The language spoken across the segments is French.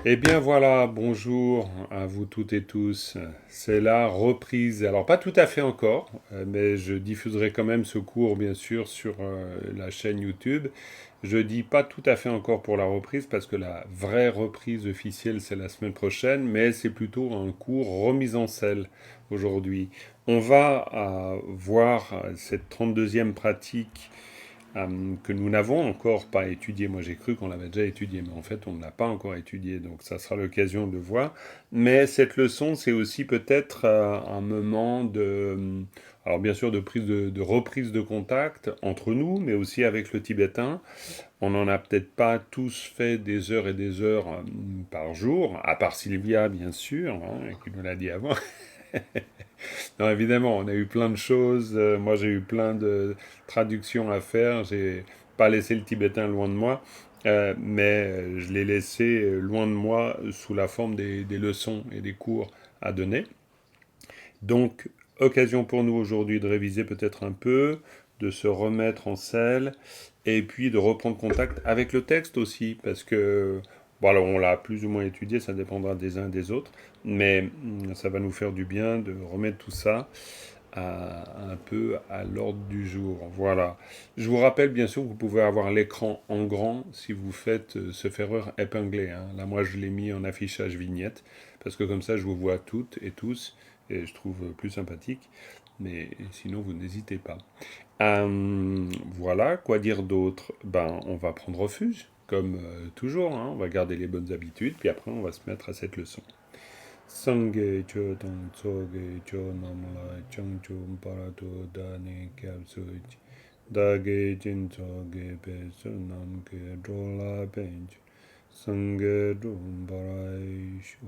Eh bien voilà, bonjour à vous toutes et tous. C'est la reprise. Alors pas tout à fait encore, mais je diffuserai quand même ce cours bien sûr sur la chaîne YouTube. Je dis pas tout à fait encore pour la reprise parce que la vraie reprise officielle c'est la semaine prochaine, mais c'est plutôt un cours remise en selle aujourd'hui. On va voir cette 32e pratique que nous n'avons encore pas étudié. Moi, j'ai cru qu'on l'avait déjà étudié, mais en fait, on ne l'a pas encore étudié. Donc, ça sera l'occasion de voir. Mais cette leçon, c'est aussi peut-être un moment alors bien sûr, de reprise de contact entre nous, mais aussi avec le tibétain. On n'en a peut-être pas tous fait des heures et des heures par jour, à part Sylvia, bien sûr, hein, qui nous l'a dit avant. Non, évidemment, on a eu plein de choses. Moi, j'ai eu plein de traductions à faire. J'ai pas laissé le tibétain loin de moi, mais je l'ai laissé loin de moi sous la forme des leçons et des cours à donner. Donc, occasion pour nous aujourd'hui de réviser peut-être un peu, de se remettre en selle, et puis de reprendre contact avec le texte aussi, parce que, bon, alors on l'a plus ou moins étudié, ça dépendra des uns et des autres, mais ça va nous faire du bien de remettre tout ça un peu à l'ordre du jour. Voilà. Je vous rappelle bien sûr que vous pouvez avoir l'écran en grand si vous faites ce ferreur épinglé, hein. Là, moi, je l'ai mis en affichage vignette parce que comme ça, je vous vois toutes et tous et je trouve plus sympathique. Mais sinon, vous n'hésitez pas. Voilà, quoi dire d'autre? Ben, on va prendre refuge, comme toujours, hein. On va garder les bonnes habitudes, puis après, on va se mettre à cette leçon. Sangye chodong tsoge namla changchum parato dane kyabsuch dage jin tsoge pe sunam ke drola bench sangye drum barai shu.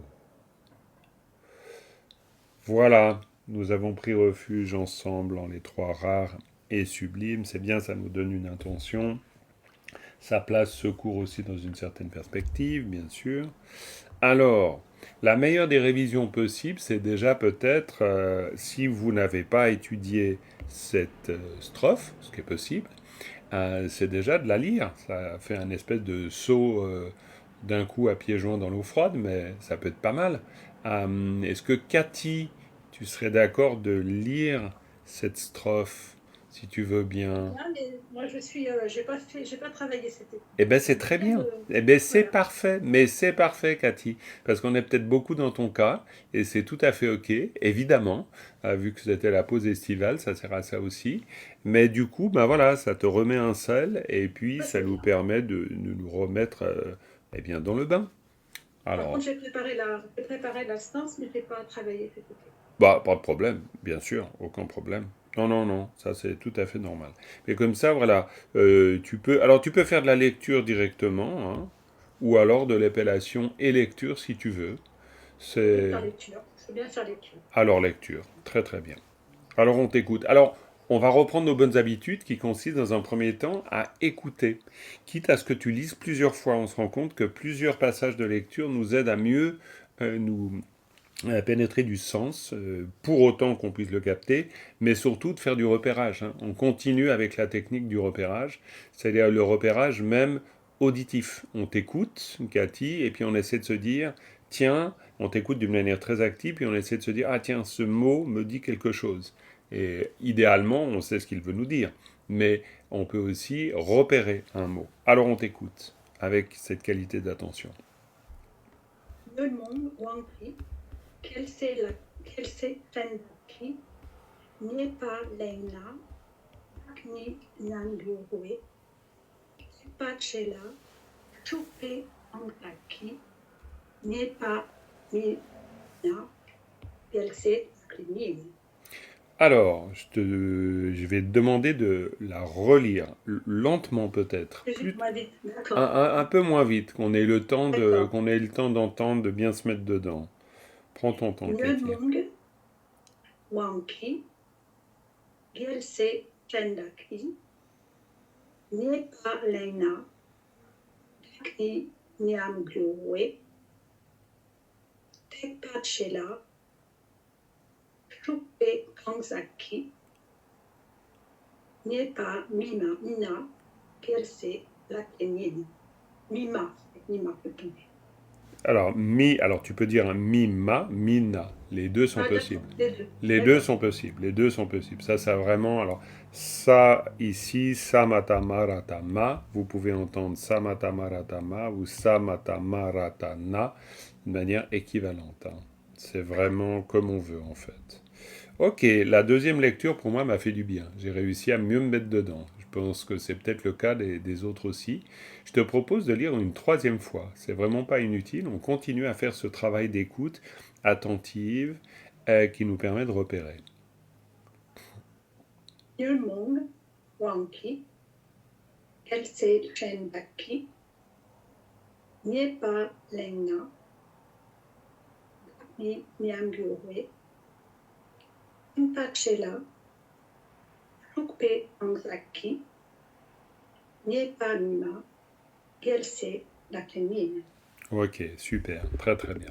Voilà, nous avons pris refuge ensemble en les trois rares et sublimes. C'est bien, ça nous donne une intention. Ça place ce cours aussi dans une certaine perspective, bien sûr. Alors, la meilleure des révisions possibles, c'est déjà peut-être, si vous n'avez pas étudié cette strophe, ce qui est possible, c'est déjà de la lire. Ça fait un espèce de saut d'un coup à pieds joints dans l'eau froide, mais ça peut être pas mal. Est-ce que Cathy, tu serais d'accord de lire cette strophe, si tu veux bien? Bien, mais moi j'ai pas travaillé cet été. Eh bien, c'est Donc très rien bien. de. Eh bien, c'est Voilà. parfait. Mais c'est parfait, Cathy. Parce qu'on est peut-être beaucoup dans ton cas, et c'est tout à fait OK, évidemment, vu que c'était la pause estivale, ça sert à ça aussi. Mais du coup, ben voilà, ça te remet un sel, et puis Ça ça c'est nous bien. permet de nous remettre eh bien, dans le bain. Par contre, Alors, j'ai préparé la séance, mais j'ai pas travaillé cet été. bah, pas de problème, bien sûr, aucun problème. Non, non, non, ça c'est tout à fait normal. Mais comme ça, voilà, alors tu peux faire de la lecture directement, hein, ou alors de l'épellation et lecture si tu veux. Je vais faire C'est lecture. Je veux bien faire lecture. alors lecture, très très bien. Alors on t'écoute. Alors on va reprendre nos bonnes habitudes qui consistent dans un premier temps à écouter. Quitte à ce que tu lises plusieurs fois, on se rend compte que plusieurs passages de lecture nous aident à mieux nous pénétrer du sens, pour autant qu'on puisse le capter, mais surtout de faire du repérage, hein. On continue avec la technique du repérage, c'est-à-dire le repérage même auditif. On t'écoute, Cathy, et puis on essaie de se dire, tiens, on t'écoute d'une manière très active, puis on essaie de se dire, ah tiens, ce mot me dit quelque chose. Et idéalement, on sait ce qu'il veut nous dire, mais on peut aussi repérer un mot. Alors on t'écoute, avec cette qualité d'attention. Neumann, Wangri, Kelsey Tendaki, Niepa Leina, Agni Nangyurwe, Pachela, Chupe Angaki, Niepa Mina, Kelsey Klinine. Alors, je vais te demander de la relire lentement peut-être, C'est juste moins vite. D'accord. un peu moins vite, D'accord. qu'on ait le temps d'entendre, de bien se mettre dedans. Prends ton temps, Cathy. Neumann, Wangki, Kelsey Tendaki, Niepa Leina, Agni Nangyurwe, Tekpachela, Chupe Kangzaki, Niepa Mina, Kelsey Lakenine. Mima, Mima, Alors, alors tu peux dire un mi-ma, mi-na. Les deux sont Ah, possibles. d'accord, les deux. Les deux D'accord. sont possibles. Les deux sont possibles. Ça vraiment. Alors, ça ici, samatamaratama. Vous pouvez entendre samatamaratama ou samatamaratana de manière équivalente, hein. C'est vraiment comme on veut en fait. Ok, la deuxième lecture pour moi m'a fait du bien. J'ai réussi à mieux me mettre dedans. Je pense que c'est peut-être le cas des autres aussi. Je te propose de lire une troisième fois. C'est vraiment pas inutile. On continue à faire ce travail d'écoute attentive qui nous permet de repérer. Yulmung, Wanki, Kelsey Shenbaki, Niepa Lenga, Ni Nyamgurwe, Mpachela, Flukpe Angzaki, Niepa Nima, Kelsey Lakenine. Ok, super, très très bien.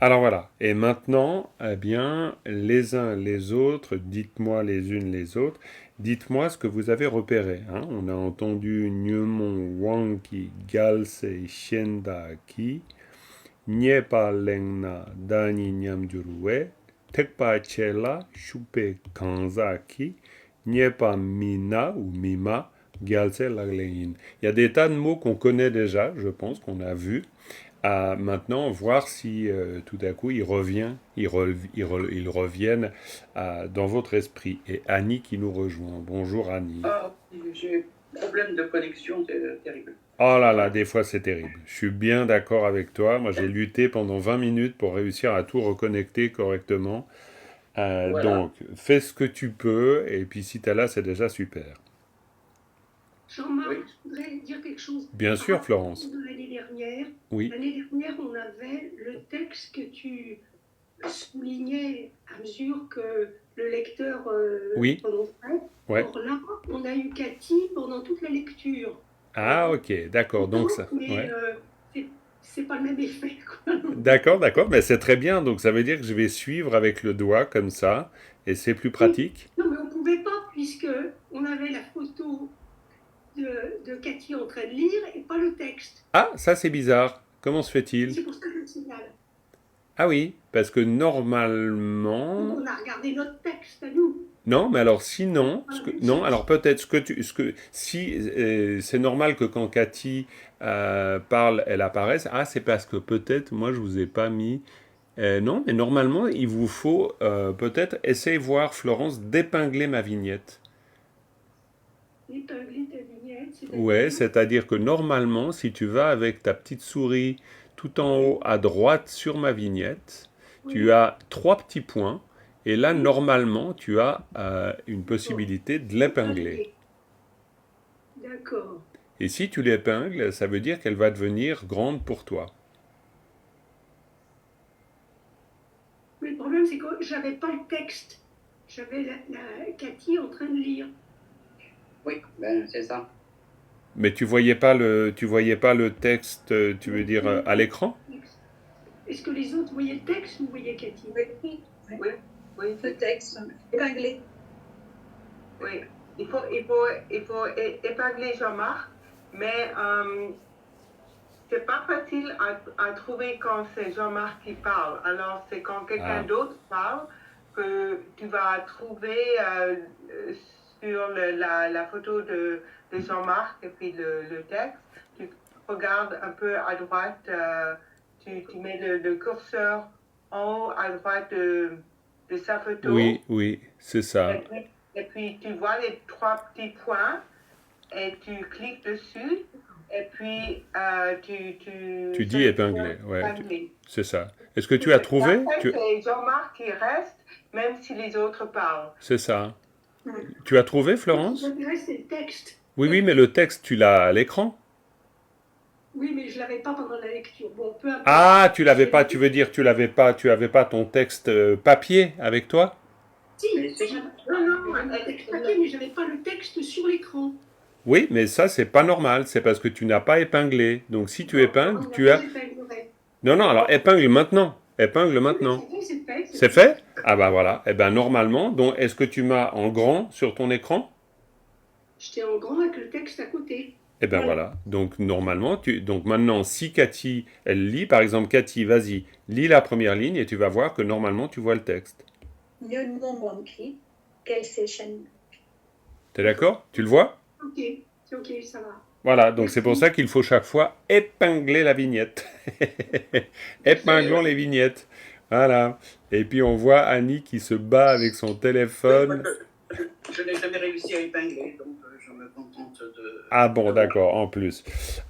Alors voilà, et maintenant, eh bien, les uns les autres, dites-moi les unes les autres, dites-moi ce que vous avez repéré, hein. On a entendu Nyumon Wanki Galse Shenda Ki, Nyepa Lengna Dani Nyamjurwe, Tekpa Chela Shupe Kanzaki, Nyepa Mina ou Mima Gyalse Laglein. Il y a des tas de mots qu'on connaît déjà, je pense, qu'on a vus. À maintenant voir si tout à coup ils reviennent dans votre esprit. Et Annie qui nous rejoint. Bonjour Annie. Ah, j'ai problème de connexion, c'est terrible. Oh là là, des fois c'est terrible. Je suis bien d'accord avec toi. Moi j'ai lutté pendant 20 minutes pour réussir à tout reconnecter correctement. Voilà. Donc fais ce que tu peux et puis si t'es là c'est déjà super. Jean-Marc, Oui. je voudrais dire quelque chose. Bien Par sûr rapport Florence. à l'année dernière, Oui. on avait le texte que tu soulignais à mesure que le lecteur Oui. prononçait. Ouais. Or là, on a eu Cathy pendant toute la lecture. Ah ok, d'accord. Donc ça. Mais Ouais. c'est pas le même effet, quoi. D'accord, d'accord, mais c'est très bien. Donc ça veut dire que je vais suivre avec le doigt comme ça, et c'est plus Oui. pratique. Non, mais on pouvait pas puisque on avait la photo de Cathy en train de lire et pas le texte. Ah, ça c'est bizarre. Comment se fait-il? C'est pour ça que je le signale. Ah oui, parce que Donc normalement. on a regardé notre texte à nous. Non, mais alors sinon, Pas la même non, alors chose. peut-être si c'est normal que quand Cathy parle, elle apparaisse. Ah, c'est parce que peut-être moi je vous ai pas mis. Non, mais normalement il vous faut peut-être essayer voir Florence d'épingler ma vignette. Épingler ta vignette, Ouais, c'est-à-dire. c'est-à-dire que normalement, si tu vas avec ta petite souris tout en haut Oui, à droite sur ma vignette, tu oui, as trois petits points. Et là, oui, normalement, tu as une d'accord. possibilité de l'épingler. Épingler. D'accord. Et si tu l'épingles, ça veut dire qu'elle va devenir grande pour toi. Mais le problème, c'est que j'avais pas le texte. J'avais Cathy en train de lire. Oui, ben c'est ça. Mais tu voyais pas le texte, tu veux Non, dire je à voyais l'écran? pas le texte. Est-ce que les autres voyaient le texte ou voyaient Cathy? Oui, oui, Oui, oui, le texte épinglé. Oui, il faut épingler Jean-Marc, mais c'est pas facile à trouver quand c'est Jean-Marc qui parle. Alors, c'est quand quelqu'un Ah, d'autre parle que tu vas trouver sur la photo de Jean-Marc et puis le texte. Tu regardes un peu à droite, tu mets le curseur en haut à droite de sa oui, photo. oui, c'est Et ça. puis, et puis, tu vois les trois petits points et tu cliques dessus et puis tu Tu dis sélectionnes épingler, ouais, épingler. c'est ça. Est-ce que tu as D'accord. Et trouvé? après, c'est Jean-Marc qui reste, même si les autres parlent. C'est ça. Hmm. Tu as trouvé, Moi, ce qui Florence? m'intéresse, c'est le texte. Oui, oui, mais le texte, tu l'as à l'écran? Oui, mais je l'avais pas pendant la lecture. Bon, peu importe. Ah, tu l'avais J'ai pas, tu veux dire, tu avais pas ton texte papier avec toi? Si, Mais si. Non, non, j'avais mon texte papier, mais j'avais pas le texte sur l'écran. Oui, mais ça, c'est pas normal, c'est parce que tu n'as pas épinglé. Donc si tu Bon, épingles, alors tu après, as... j'épinglerai. Non, non, alors épingle maintenant. Épingle Oui, oui, maintenant. c'est fait, c'est fait, c'est C'est fait. fait? Ah bah voilà. Eh ben normalement, donc est-ce que tu m'as en grand sur ton écran? J'étais en grand avec le texte à côté. Eh bien Voilà. voilà. Donc normalement, donc maintenant, si Cathy, elle lit, par exemple, Cathy, vas-y, lis la première ligne et tu vas voir que normalement, tu vois le texte. Nyeonmong Wanki, Kelsey. T'es d'accord? Tu le vois? Ok, c'est ok, ça va. Voilà, donc c'est pour Merci. ça qu'il faut chaque fois épingler la vignette. Épinglons les vignettes. Voilà. Et puis on voit Annie qui se bat avec son Oui, moi, téléphone. je n'ai jamais réussi à épingler, donc je me contente Ah bon, de voir. d'accord, en plus.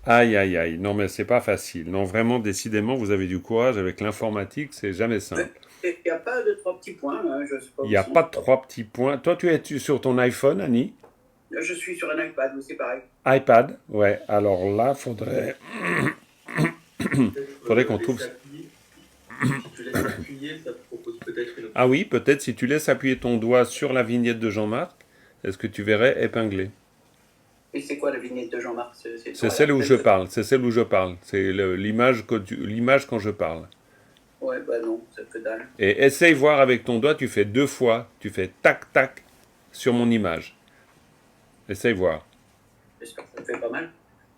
Aïe, aïe, aïe. Non, mais c'est pas facile. Non, vraiment, décidément, vous avez du courage avec l'informatique, c'est jamais simple. Il n'y a pas de trois petits points, hein, je ne sais pas Il où n'y ils a pas sont. de trois petits points. Toi, tu es sur ton iPhone, Annie? Je suis sur un iPad, mais c'est pareil. iPad? Ouais, alors là, faudrait qu'on trouve. Si tu laisses appuyer, ça te propose peut-être une Ah option. oui, peut-être si tu laisses appuyer ton doigt sur la vignette de Jean-Marc, est-ce que tu verrais épingler? Et c'est quoi la vignette de Jean-Marc? C'est C'est toi, là, celle où je peut-être? parle, c'est celle où je parle. C'est l'image quand je parle. Ouais, bah non, ça que dalle. Et essaye voir avec ton doigt, tu fais 2 fois, tu fais tac tac sur mon image. Essaye voir. J'espère que ça te fait pas mal.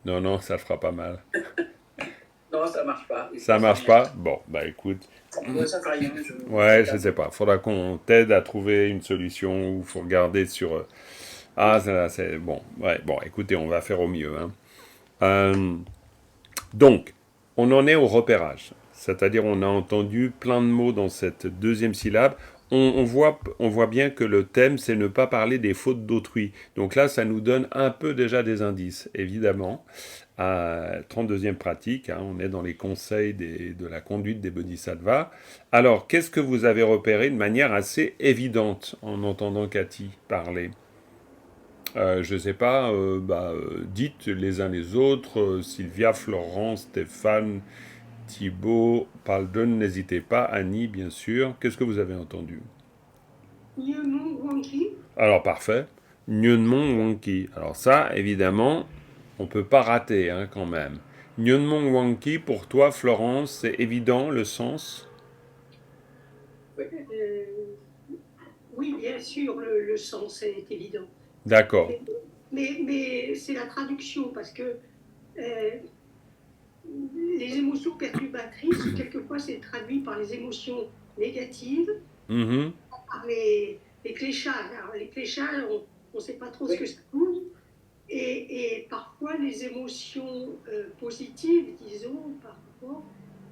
Non, non, ça fera pas mal. Non, ça marche pas. Il Ça fait marche rien. pas? Bon, bah écoute. Ouais, ça fait rien. Ouais, je sais pas. Faudra qu'on t'aide à trouver une solution ou faut regarder sur. Ah, ça, c'est bon. Ouais, bon, écoutez, on va faire au mieux, hein. Euh, donc, on en est au repérage. C'est-à-dire, on a entendu plein de mots dans cette deuxième syllabe. On voit bien que le thème, c'est ne pas parler des fautes d'autrui. Donc là, ça nous donne un peu déjà des indices, évidemment. 32e pratique, hein, on est dans les conseils de la conduite des bodhisattvas. Alors, qu'est-ce que vous avez repéré de manière assez évidente en entendant Cathy parler? Je ne sais pas, dites les uns les autres, Sylvia, Florence, Stéphane, Thibaut, Paldon, n'hésitez pas, Annie, bien sûr. Qu'est-ce que vous avez entendu? Nyeonmong Wanki. Alors, parfait. Nyunmon Wanki. Alors ça, évidemment, on ne peut pas rater, hein, quand même. Nyunmon Wanki, pour toi, Florence, c'est évident, le sens? Euh, oui, bien sûr, le sens est évident. D'accord. Mais c'est la traduction, parce que euh, les émotions perturbatrices, quelquefois, c'est traduit par les émotions négatives, Mhm. par les cléchas. Alors, les cléchas, on ne sait pas trop ce que ça coûte. Et parfois, les émotions positives, disons, parfois,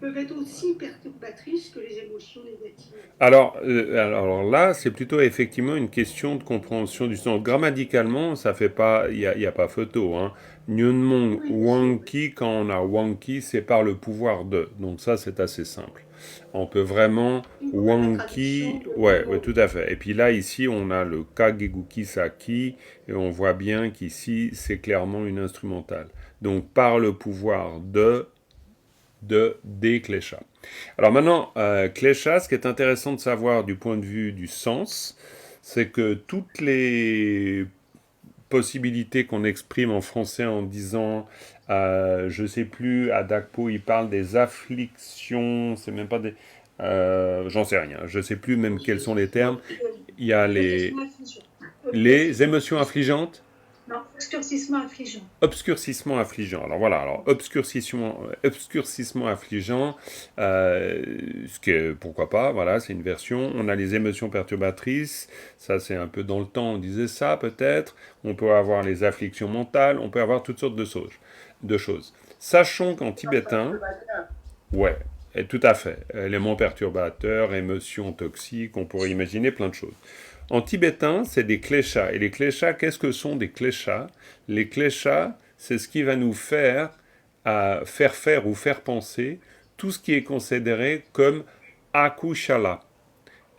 peuvent être aussi perturbatrices que les émotions négatives. Alors là, c'est plutôt effectivement une question de compréhension du sens. Grammaticalement, ça fait pas, il y a pas photo, hein. Nyunmon Oui, Wanki, quand on a Wanki, c'est par le pouvoir de. Donc ça, c'est assez simple. On peut vraiment la Wanki, traduction ouais, ouais, tout à fait. Et puis là, ici, on a le Kageguki Saki, et on voit bien qu'ici, c'est clairement une instrumentale. Donc par le pouvoir des kleshas. Alors maintenant, klesha, ce qui est intéressant de savoir du point de vue du sens, c'est que toutes les possibilités qu'on exprime en français en disant, je sais plus, à Dakpo, il parle des afflictions, c'est même pas des... j'en sais rien, je sais plus même quels sont les termes. Il y a les émotions affligeantes. Non, obscurcissement affligeant. Obscurcissement affligeant. Alors voilà, alors obscurcissement affligeant, ce que pourquoi pas, voilà, c'est une version. On a les émotions perturbatrices, ça c'est un peu dans le temps, on disait ça peut-être. On peut avoir les afflictions mentales, on peut avoir toutes sortes de choses. Sachons qu'en tibétain, ouais, et tout à fait, éléments perturbateurs, émotions toxiques, on pourrait imaginer plein de choses. En tibétain, c'est des kleshas. Et les kleshas, qu'est-ce que sont des kleshas? Les kleshas, c'est ce qui va nous faire faire ou faire penser tout ce qui est considéré comme akushala.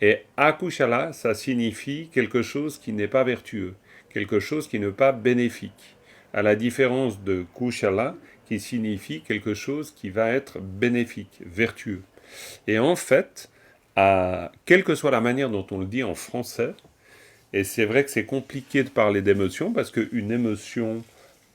Et akushala, ça signifie quelque chose qui n'est pas vertueux, quelque chose qui n'est pas bénéfique. À la différence de kushala, qui signifie quelque chose qui va être bénéfique, vertueux. Et en fait, quelle que soit la manière dont on le dit en français, et c'est vrai que c'est compliqué de parler d'émotion, parce qu'une émotion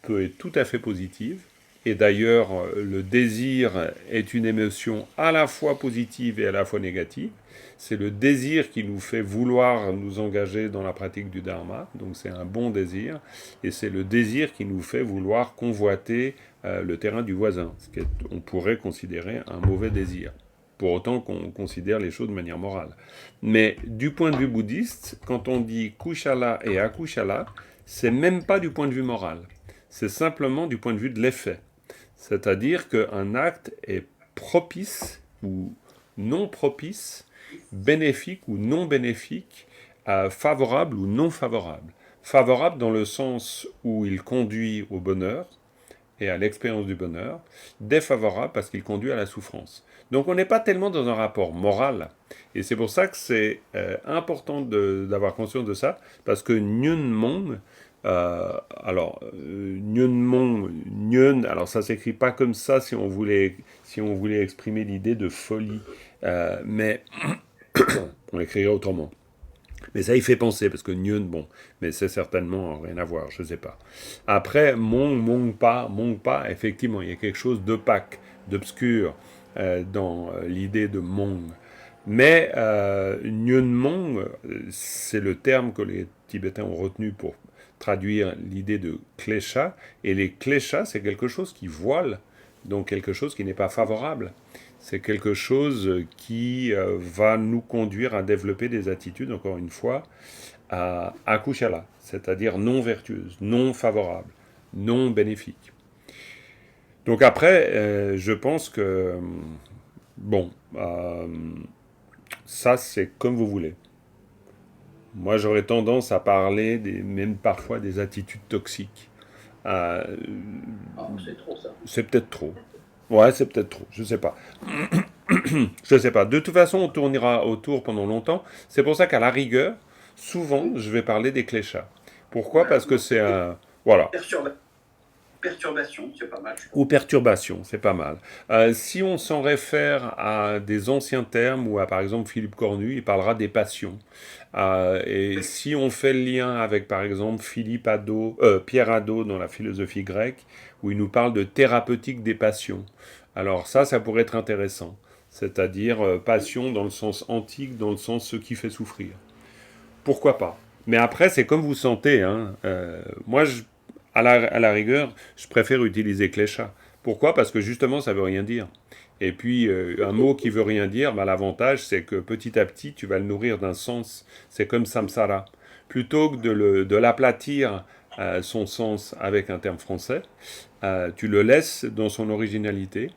peut être tout à fait positive, et d'ailleurs le désir est une émotion à la fois positive et à la fois négative. C'est le désir qui nous fait vouloir nous engager dans la pratique du dharma, donc c'est un bon désir, et c'est le désir qui nous fait vouloir convoiter le terrain du voisin, ce qu'on pourrait considérer un mauvais désir, pour autant qu'on considère les choses de manière morale. Mais du point de vue bouddhiste, quand on dit kushala et akushala, c'est même pas du point de vue moral, c'est simplement du point de vue de l'effet. C'est-à-dire qu'un acte est propice ou non propice, bénéfique ou non bénéfique, favorable ou non favorable. Favorable dans le sens où il conduit au bonheur et à l'expérience du bonheur, défavorable parce qu'il conduit à la souffrance. Donc on n'est pas tellement dans un rapport moral, et c'est pour ça que c'est important d'avoir conscience de ça, parce que Nyun Nyun, alors ça s'écrit pas comme ça si on voulait exprimer l'idée de folie, mais on l'écrirait autrement. Mais ça y fait penser, parce que Nyun, bon, mais c'est certainement rien à voir, je sais pas. Après, Mong Pa, effectivement, il y a quelque chose d'opaque, d'obscur dans l'idée de Mong. Mais Nyun Mong, c'est le terme que les Tibétains ont retenu pour traduire l'idée de klesha, et les kleshas, c'est quelque chose qui voile, donc quelque chose qui n'est pas favorable. C'est quelque chose qui va nous conduire à développer des attitudes, encore une fois, à kushala, c'est-à-dire non vertueuses, non favorables, non bénéfiques. Donc après, je pense que, bon, ça c'est comme vous voulez. Moi j'aurais tendance à parler même parfois des attitudes toxiques. C'est trop ça. C'est peut-être trop. Ouais, c'est peut-être trop, je sais pas. Je sais pas. De toute façon, on tournera autour pendant longtemps. C'est pour ça qu'à la rigueur, souvent, je vais parler des kleshas. Pourquoi ? Parce que c'est un... Voilà. Perturbation, c'est pas mal. Ou perturbation, c'est pas mal. Si on s'en réfère à des anciens termes, ou à par exemple Philippe Cornu, il parlera des passions. Et si on fait le lien avec par exemple Pierre Hadot dans la philosophie grecque, où il nous parle de thérapeutique des passions. Alors ça pourrait être intéressant. C'est-à-dire passion dans le sens antique, dans le sens ce qui fait souffrir. Pourquoi pas ? Mais après, c'est comme vous sentez. Hein. Moi, à la rigueur, je préfère utiliser klesha. Pourquoi ? Parce que justement, ça veut rien dire. Et puis, un mot qui veut rien dire, l'avantage, c'est que petit à petit, tu vas le nourrir d'un sens. C'est comme samsara. Plutôt que de l'aplatir son sens avec un terme français, tu le laisses dans son originalité,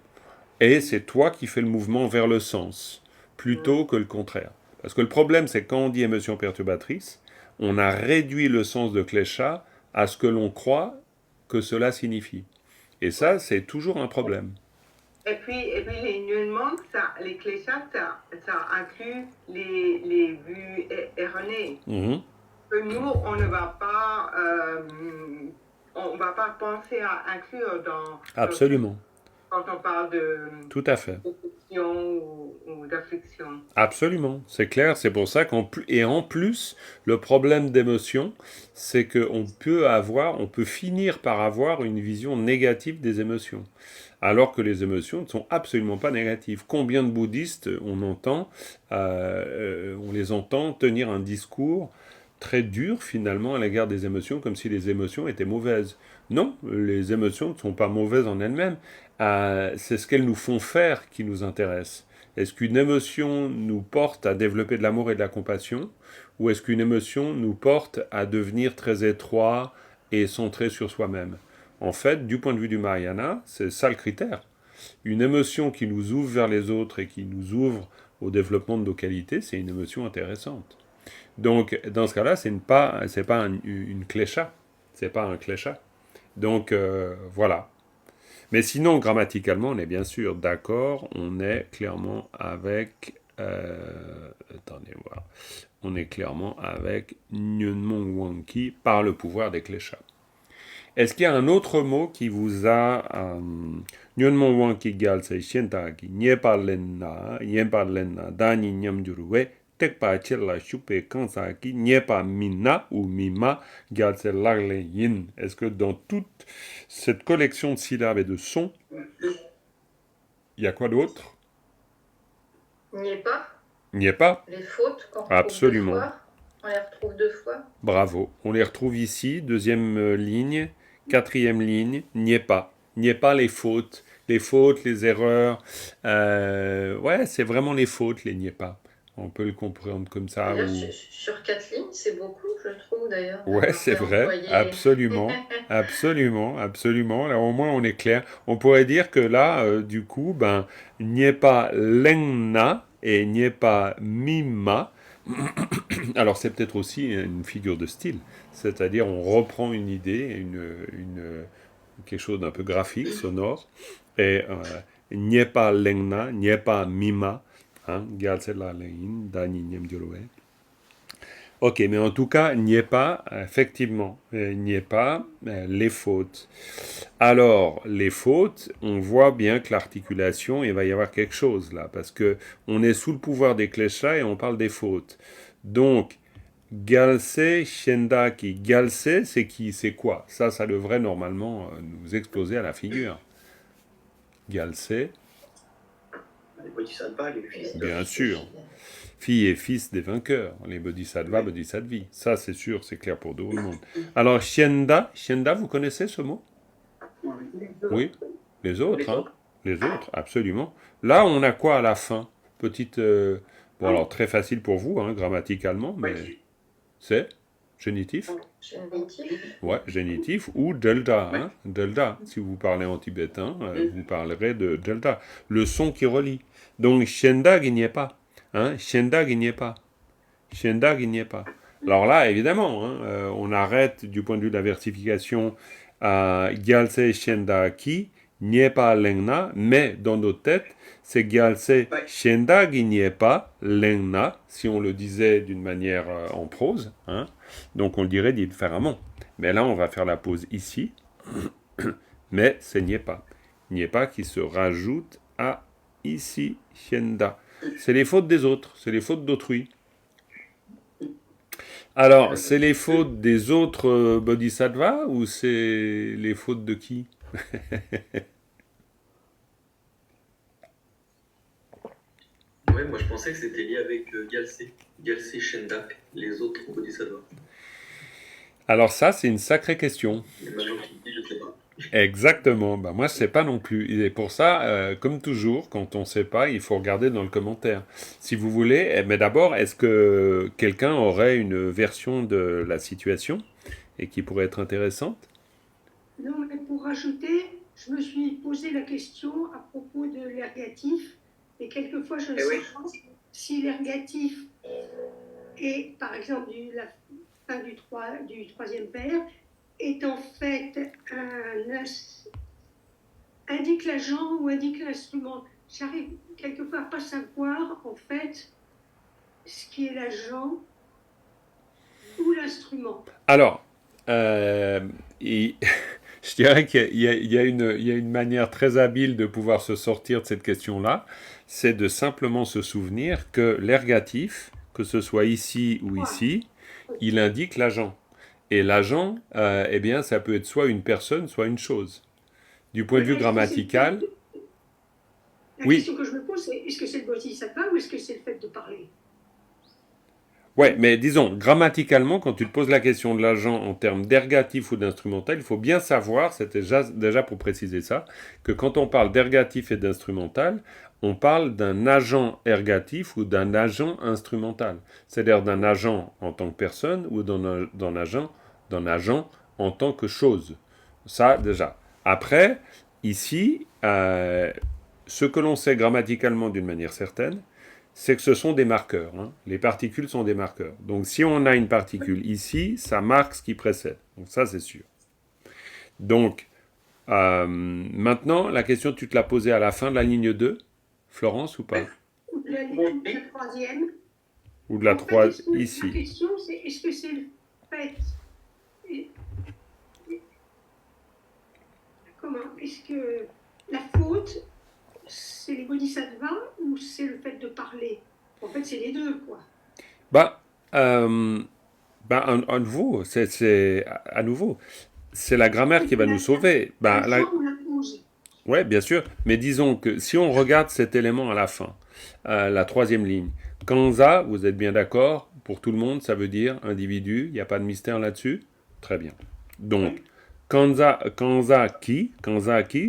et c'est toi qui fais le mouvement vers le sens, plutôt que le contraire. Parce que le problème, c'est que quand on dit émotion perturbatrice, on a réduit le sens de klesha à ce que l'on croit que cela signifie. Et ça, c'est toujours un problème. Et puis les nullements, les kleshas, ça inclut les vues erronées. Que nous, on ne va pas, on va pas penser à inclure dans... Absolument. Quand on parle de... Tout à fait. Ou d'affliction. Absolument, c'est clair, c'est pour ça en plus, le problème d'émotion, c'est qu'on peut finir par avoir une vision négative des émotions, alors que les émotions ne sont absolument pas négatives. Combien de bouddhistes on les entend tenir un discours très dur finalement à l'égard des émotions, comme si les émotions étaient mauvaises. Non, les émotions ne sont pas mauvaises en elles-mêmes, c'est ce qu'elles nous font faire qui nous intéresse. Est-ce qu'une émotion nous porte à développer de l'amour et de la compassion, ou est-ce qu'une émotion nous porte à devenir très étroit et centré sur soi-même ? En fait, du point de vue du Mahayana, c'est ça le critère. Une émotion qui nous ouvre vers les autres et qui nous ouvre au développement de nos qualités, c'est une émotion intéressante. Donc, dans ce cas-là, c'est pas une klesha. C'est pas un klesha. Donc, voilà. Mais sinon, grammaticalement, on est bien sûr d'accord. On est clairement avec... attendez voir. On est clairement avec Nyunmon Wanki par le pouvoir des kleshas. Est-ce qu'il y a un autre mot qui vous a... Nyunmon Wanki gyal se shientaki nye parlenna, yen parlenna, dani nyamjuruwe, tekpa chella chupe kansaki nyepa mina ou mima gyalse lagle yin. Est-ce que dans toute cette collection de syllabes et de sons, il y a quoi d'autre? N'y est pas. Il n'y est pas? Les fautes, qu'on retrouve Absolument. 2 fois. On les retrouve 2 fois. Bravo. On les retrouve ici, deuxième ligne, quatrième ligne, n'y est pas. N'y est pas les fautes, les erreurs. Ouais, c'est vraiment les fautes, les n'y est pas. On peut le comprendre comme ça. D'ailleurs, Ou... sur 4 lignes, c'est beaucoup, je trouve, d'ailleurs. Ouais, c'est vrai, Employé. absolument, absolument, absolument. Là, au moins, on est clair. On pourrait dire que là, du coup, ben, n'y est pas lengna et n'y est pas mima. Alors, c'est peut-être aussi une figure de style, c'est-à-dire on reprend une idée, quelque chose d'un peu graphique, sonore, et n'y est pas lengna, n'y est pas mima. Hein, ok, mais en tout cas, n'y est pas, effectivement, n'y est pas les fautes. Alors, les fautes, on voit bien que l'articulation, il va y avoir quelque chose là, parce que on est sous le pouvoir des kleshas et on parle des fautes. Donc, galse, shendaki. Galse, c'est qui, c'est quoi? Ça devrait normalement nous exploser à la figure. Galse, Les bodhisattvas, les fils de... bien sûr. Filles et fils des vainqueurs, les bodhisattvas, bodhisattvi. Ça, c'est sûr, c'est clair pour tout le monde. Alors, Shenda, vous connaissez ce mot? Oui, les autres, hein? Les autres, absolument. Là, on a quoi à la fin? Petite... Bon, alors, très facile pour vous, hein, grammaticalement, mais... C'est génitif? Génitif. Ouais, génitif, ou delta, hein? Delta. Si vous parlez en tibétain, vous parlerez de delta. Le son qui relie. Donc, Shendag, il n'y est pas. Hein? Shendag, il n'y est pas. Shendag, il n'y est pas. Alors là, évidemment, hein, on arrête du point de vue de la versification à Gyalse Shendaki, n'y est pas Lengna, mais dans notre tête, c'est Gyalse Shendag, il n'y est pas Lengna, si on le disait d'une manière en prose, hein, donc on le dirait différemment. Mais là, on va faire la pause ici, mais c'est n'y est pas. N'y est pas qui se rajoute à ici, Shenda. C'est les fautes des autres, c'est les fautes d'autrui. Alors, c'est les fautes des autres bodhisattvas ou c'est les fautes de qui? Ouais, moi je pensais que c'était lié avec Gyalse Shendak, les autres bodhisattvas. Alors ça, c'est une sacrée question. Mais maintenant que tu me dis, je sais pas. Exactement. Ben, moi, je ne sais pas non plus. Et pour ça, comme toujours, quand on ne sait pas, il faut regarder dans le commentaire. Si vous voulez, mais d'abord, est-ce que quelqu'un aurait une version de la situation et qui pourrait être intéressante? Non, mais pour rajouter, je me suis posé la question à propos de l'ergatif, et quelquefois je ne sais pas si l'ergatif est, par exemple, la fin du troisième pair, est en fait indique l'agent ou indique l'instrument. J'arrive quelquefois à pas savoir, en fait, ce qui est l'agent ou l'instrument. Alors, je dirais qu'il y a une manière très habile de pouvoir se sortir de cette question-là, c'est de simplement se souvenir que l'ergatif, que ce soit ici ou ici, il indique l'agent. Et l'agent, eh bien, ça peut être soit une personne, soit une chose. Du point de vue grammatical... La question que je me pose, c'est est-ce que c'est le bodhisattva ou est-ce que c'est le fait de parler? Ouais, mais disons, grammaticalement, quand tu te poses la question de l'agent en termes d'ergatif ou d'instrumental, il faut bien savoir, c'était déjà pour préciser ça, que quand on parle d'ergatif et d'instrumental, on parle d'un agent ergatif ou d'un agent instrumental. C'est-à-dire d'un agent en tant que personne ou d'un agent en tant que chose. Ça, déjà. Après, ici, ce que l'on sait grammaticalement d'une manière certaine, c'est que ce sont des marqueurs. Hein. Les particules sont des marqueurs. Donc si on a une particule ici, ça marque ce qui précède. Donc ça, c'est sûr. Donc, maintenant, la question, tu te l'as posée à la fin de la ligne 2, Florence, ou pas? La troisième. Ou de la 3, ici. La question, c'est est-ce que c'est le fait... Comment? Est-ce que la faute, c'est les bodhisattvas ou c'est le fait de parler? En fait, c'est les deux, quoi. Bah, euh, à nouveau, à nouveau, c'est la grammaire qui va nous sauver. La fin ou la pause? Ouais, bien sûr. Mais disons que si on regarde cet élément à la fin, la troisième ligne, Kanza, vous êtes bien d'accord, pour tout le monde, ça veut dire individu, il n'y a pas de mystère là-dessus. Très bien. Donc, Oui. Kanza qui,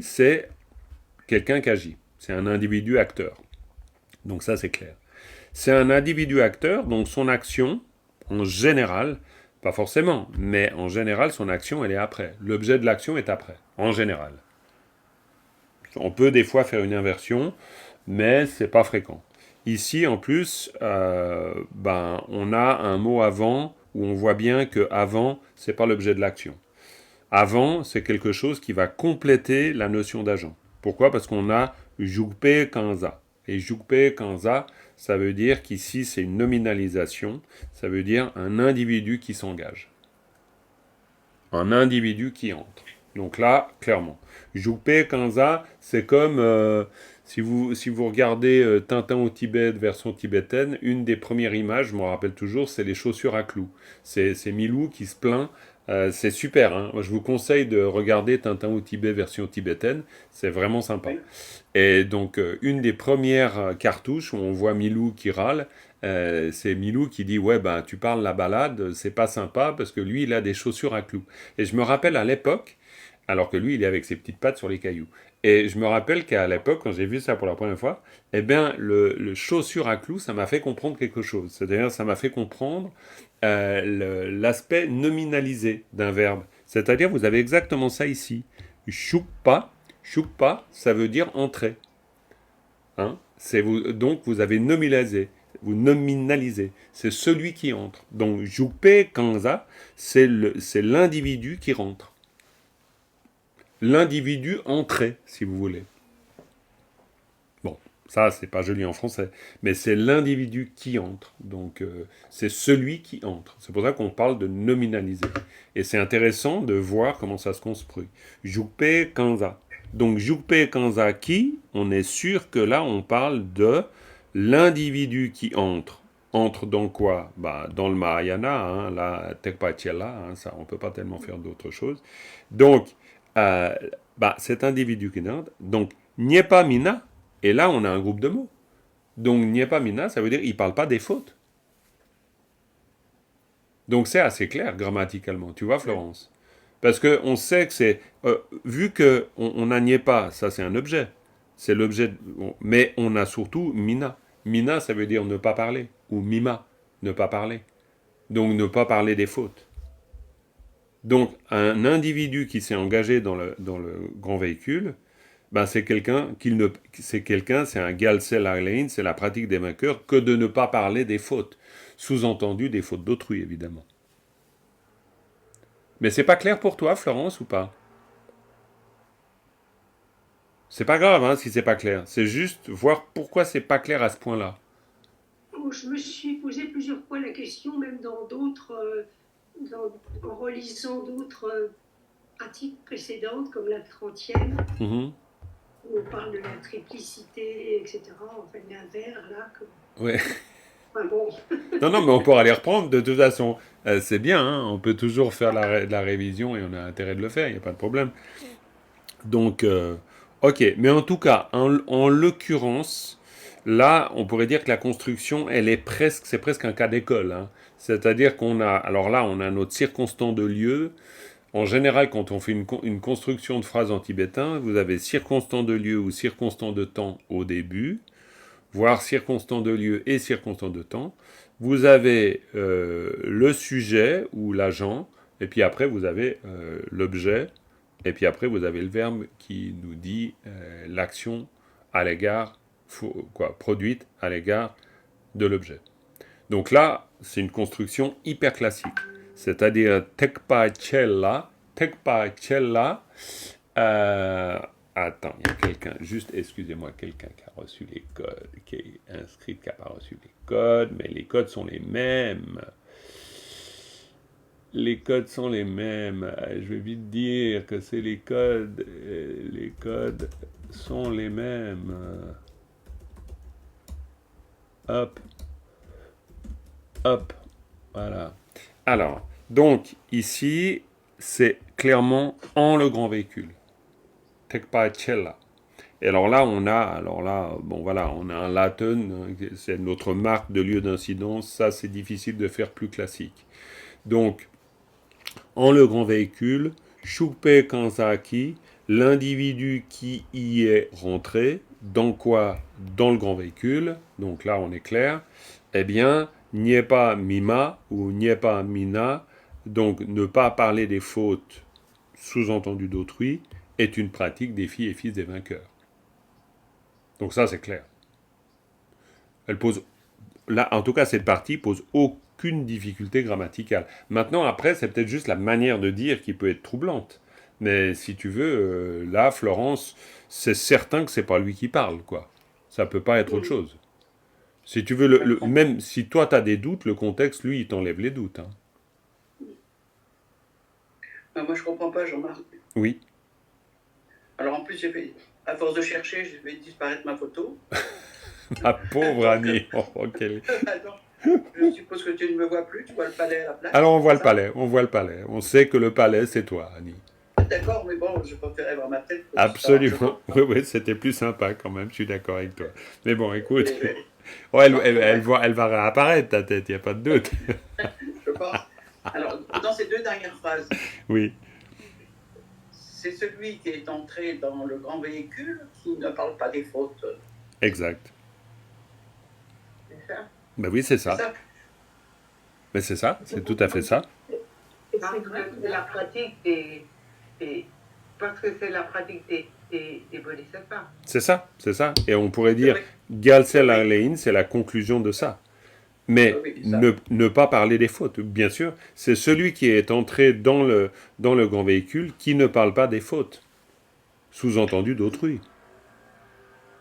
c'est quelqu'un qui agit. C'est un individu acteur. Donc ça, c'est clair. C'est un individu acteur, donc son action, en général, pas forcément, mais en général, son action, elle est après. L'objet de l'action est après, en général. On peut des fois faire une inversion, mais c'est pas fréquent. Ici, en plus, on a un mot avant où on voit bien que avant, c'est pas l'objet de l'action. Avant, c'est quelque chose qui va compléter la notion d'agent. Pourquoi? Parce qu'on a jugpe kanza. Et jugpe kanza, ça veut dire qu'ici, c'est une nominalisation. Ça veut dire un individu qui s'engage. Un individu qui entre. Donc là, clairement. Jugpe kanza, c'est comme si vous regardez Tintin au Tibet, version tibétaine, une des premières images, je me rappelle toujours, c'est les chaussures à clous. C'est Milou qui se plaint. C'est super, hein. Je vous conseille de regarder Tintin au Tibet version tibétaine, c'est vraiment sympa. Oui. Et donc, une des premières cartouches où on voit Milou qui râle, c'est Milou qui dit ouais ben tu parles la balade, c'est pas sympa parce que lui il a des chaussures à clous. Et je me rappelle à l'époque, alors que lui il est avec ses petites pattes sur les cailloux. Et je me rappelle qu'à l'époque quand j'ai vu ça pour la première fois, eh bien le chaussure à clous ça m'a fait comprendre quelque chose. C'est-à-dire ça m'a fait comprendre l'aspect nominalisé d'un verbe. C'est-à-dire vous avez exactement ça ici. Shukpa, shukpa ça veut dire entrer. Hein? Donc vous avez nominalisé. Vous nominalisez. C'est celui qui entre. Donc, Jupe Kanza, c'est l'individu qui rentre. L'individu entré, si vous voulez. Bon, ça, c'est pas joli en français. Mais c'est l'individu qui entre. Donc, c'est celui qui entre. C'est pour ça qu'on parle de nominaliser. Et c'est intéressant de voir comment ça se construit. Jupe Kanza. Donc, Jupe Kanza qui, on est sûr que là, on parle de l'individu qui entre. Entre dans quoi? Dans le Mahayana, hein, la Tekpachela, hein, ça, on ne peut pas tellement faire d'autre chose. Donc, cet individu qui entre, donc, Nyepa Mina, et là, on a un groupe de mots. Donc, Nyepa Mina, ça veut dire il ne parle pas des fautes. Donc, c'est assez clair grammaticalement, tu vois, Florence? Parce qu'on sait que c'est... vu qu'on a Nyepa, ça c'est un objet. C'est l'objet... Mais on a surtout Mina. Mina, ça veut dire ne pas parler. Ou Mima, ne pas parler. Donc ne pas parler des fautes. Donc un individu qui s'est engagé dans le grand véhicule, c'est quelqu'un c'est un Galsel Arlein, c'est la pratique des vainqueurs, que de ne pas parler des fautes. Sous-entendu des fautes d'autrui, évidemment. Mais c'est pas clair pour toi, Florence, ou pas? C'est pas grave, hein, si c'est pas clair. C'est juste voir pourquoi c'est pas clair à ce point-là. Je me suis posé plusieurs fois la question, même dans d'autres, en relisant d'autres pratiques précédentes, comme la 30e, Mhm. où on parle de la triplicité, etc. Enfin, l'inverse, là. Ouais. Enfin bon. Non, mais on pourra les reprendre de toute façon. C'est bien, hein, on peut toujours faire la révision et on a intérêt de le faire, il n'y a pas de problème. Donc, ok, mais en tout cas, en l'occurrence, là, on pourrait dire que la construction, c'est presque un cas d'école, hein. C'est-à-dire alors là, on a notre circonstant de lieu. En général, quand on fait une construction de phrase en tibétain, vous avez circonstant de lieu ou circonstant de temps au début, voire circonstant de lieu et circonstant de temps. Vous avez le sujet ou l'agent, et puis après, vous avez l'objet. Et puis après, vous avez le verbe qui nous dit l'action à l'égard, produite à l'égard de l'objet. Donc là, c'est une construction hyper classique. C'est-à-dire tekpa chella. Attends, il y a quelqu'un, juste excusez-moi, quelqu'un qui a reçu les codes, qui est inscrit, qui n'a pas reçu les codes, mais les codes sont les mêmes. Les codes sont les mêmes. Je vais vite dire que c'est les codes. Les codes sont les mêmes. Hop. Hop, voilà. Alors, donc, ici, c'est clairement en le grand véhicule. Tekpaachella. Et alors là, bon voilà, on a un Latin, c'est notre marque de lieu d'incidence. Ça, c'est difficile de faire plus classique. Donc, en le grand véhicule, Shupe Kanzaki, l'individu qui y est rentré, dans quoi? Dans le grand véhicule. Donc là, on est clair. Eh bien, n'y pas mima ou n'y pas mina. Donc, ne pas parler des fautes sous-entendues d'autrui est une pratique des filles et fils des vainqueurs. Donc ça, c'est clair. Elle pose, là, en tout cas, cette partie pose aucune difficulté grammaticale. Maintenant, après, c'est peut-être juste la manière de dire qui peut être troublante. Mais si tu veux, là, Florence, c'est certain que c'est pas lui qui parle, quoi. Ça peut pas être autre chose. Si tu veux, même si toi, tu as des doutes, le contexte, lui, il t'enlève les doutes. Hein. Moi, je comprends pas, Jean-Marc. Oui. Alors, en plus, à force de chercher, j'ai fait disparaître ma photo. Ma pauvre Annie. Oh, quelle... Alors, je suppose que tu ne me vois plus, tu vois le palais à la place. Alors, on voit le palais, on voit le palais. On sait que le palais, c'est toi, Annie. D'accord, mais bon, je préférais voir ma tête. Absolument. Oui, oui, c'était plus sympa quand même, je suis d'accord avec toi. Mais bon, écoute, oh, elle va réapparaître ta tête, il n'y a pas de doute. Je pense. Alors, dans ces deux dernières phrases, Oui, c'est celui qui est entré dans le grand véhicule qui ne parle pas des fautes. exact. C'est ça. Ben oui, c'est ça. C'est ça. Mais c'est ça, c'est tout à fait ça. Parce que c'est la pratique parce que c'est la pratique des bodhisattvas. C'est ça, c'est ça. Et on pourrait dire, Gyaltsel Arlein, c'est la conclusion de ça. Mais Oui, ça. ne pas parler des fautes, bien sûr. C'est celui qui est entré dans le grand véhicule qui ne parle pas des fautes. Sous-entendu d'autrui.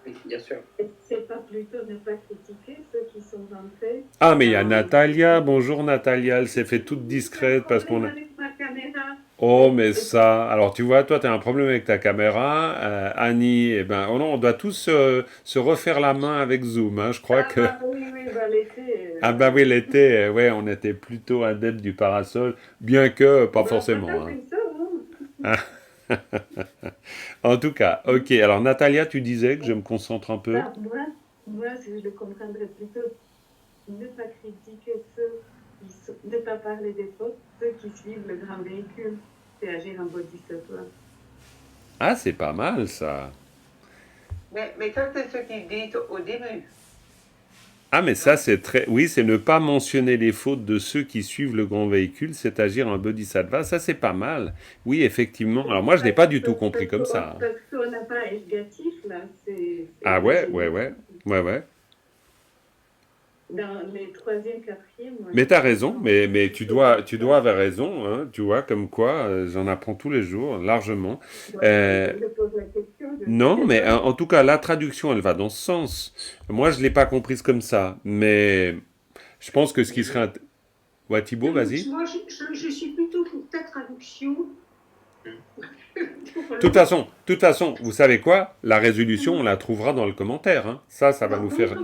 Oui, bien sûr. C'est pas plutôt ne pas critiquer ceux qui sont entrés. Ah, mais il y a Natalia. Bonjour Natalia, elle s'est fait toute discrète parce qu'on a... Avec ma caméra. Oh, mais ça... Alors, tu vois, toi, tu as un problème avec ta caméra. Annie, eh ben, oh non, on doit tous se refaire la main avec Zoom. Hein. Je crois que... Bah, oui, bah, l'été. Ah bah oui, l'été, ouais, on était plutôt adeptes du parasol, bien que pas forcément. Hein. Ça, En tout cas, ok. Alors, Natalia, tu disais que je me concentre un peu. bah, moi, si je le comprendrais plutôt, ne pas critiquer ceux ne pas parler des fautes, ceux qui suivent le grand véhicule, c'est agir en bodhisattva. Ah, c'est pas mal, ça. Mais ça, c'est ce qu'ils disent au début. Ah, mais ça, c'est très... Oui, c'est ne pas mentionner les fautes de ceux qui suivent le grand véhicule, c'est agir en bodhisattva. Ça, c'est pas mal. Oui, effectivement. Alors, moi, je n'ai pas du tout compris comme ça. Parce qu'on n'a pas ergatif, là. Ah ouais. Dans les 3e, 4e... Mais t'as raison, mais tu dois avoir raison, hein, tu vois, comme quoi, j'en apprends tous les jours, largement. Je pose la question. Non, mais en tout cas, la traduction, elle va dans ce sens. Moi, je ne l'ai pas comprise comme ça, mais je pense que ce qui serait... Ouais, Thibaut, vas-y. Moi, je suis plutôt pour ta traduction. De toute façon, vous savez quoi? La résolution, on la trouvera dans le commentaire. Hein. Ça va nous faire...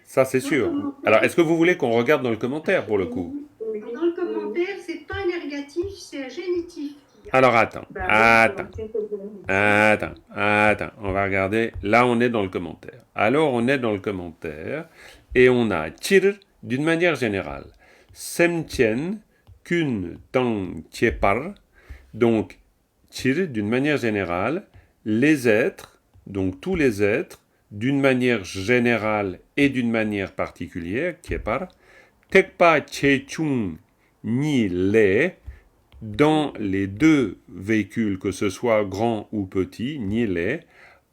Ça, c'est sûr. Alors, est-ce que vous voulez qu'on regarde dans le commentaire, pour le coup? Dans le commentaire, c'est pas un ergatif, c'est un génitif. Alors, attends. On va regarder. Là, on est dans le commentaire. Alors, on est dans le commentaire et on a chir d'une manière générale. Semtien kun tang tiepar. Donc, chir d'une manière générale. Les êtres, donc tous les êtres, d'une manière générale et d'une manière particulière, tiepar. Tekpa chechung ni le. Dans les deux véhicules, que ce soit grand ou petit, Nyele,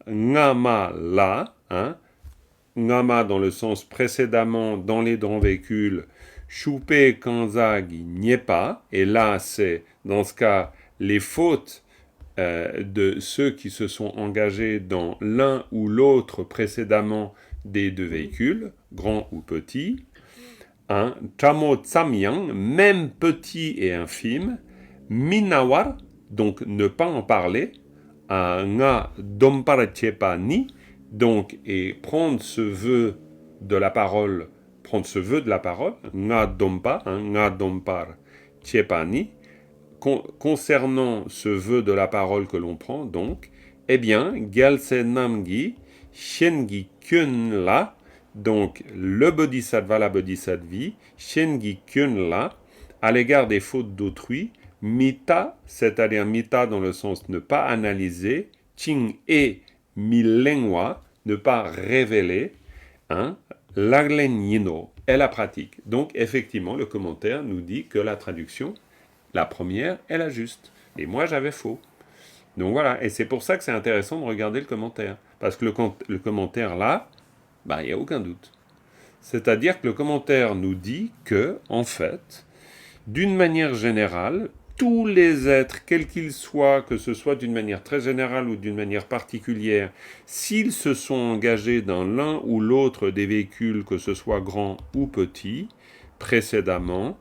Ngama la, hein, Ngama dans le sens précédemment dans les grands véhicules, Shupe Kanzagi Nyepa, et là c'est dans ce cas les fautes de ceux qui se sont engagés dans l'un ou l'autre précédemment des deux véhicules, grand ou petit, hein, Tamo Tsamyang, même petit et infime, Minawar, donc ne pas en parler, nga domparachepa ni, donc et prendre ce vœu de la parole prendre ce vœu de la parole, nga dompa, nga dompar tchepani, concernant ce vœu de la parole que l'on prend, donc, eh bien, gyalse namgi, shengi kyun la, donc le bodhisattva, la bodhisattvi, shengi kyun la, à l'égard des fautes d'autrui, mita, c'est-à-dire mita dans le sens ne pas analyser, ching e milengwa, ne pas révéler, l'aglen yino est la pratique. Donc effectivement, le commentaire nous dit que la traduction, la première, est la juste. Et moi, j'avais faux. Donc voilà, et c'est pour ça que c'est intéressant de regarder le commentaire. Parce que le commentaire là, il n'y a aucun doute. C'est-à-dire que le commentaire nous dit que, en fait, d'une manière générale, tous les êtres, quels qu'ils soient, que ce soit d'une manière très générale ou d'une manière particulière, s'ils se sont engagés dans l'un ou l'autre des véhicules, que ce soit grand ou petit, précédemment,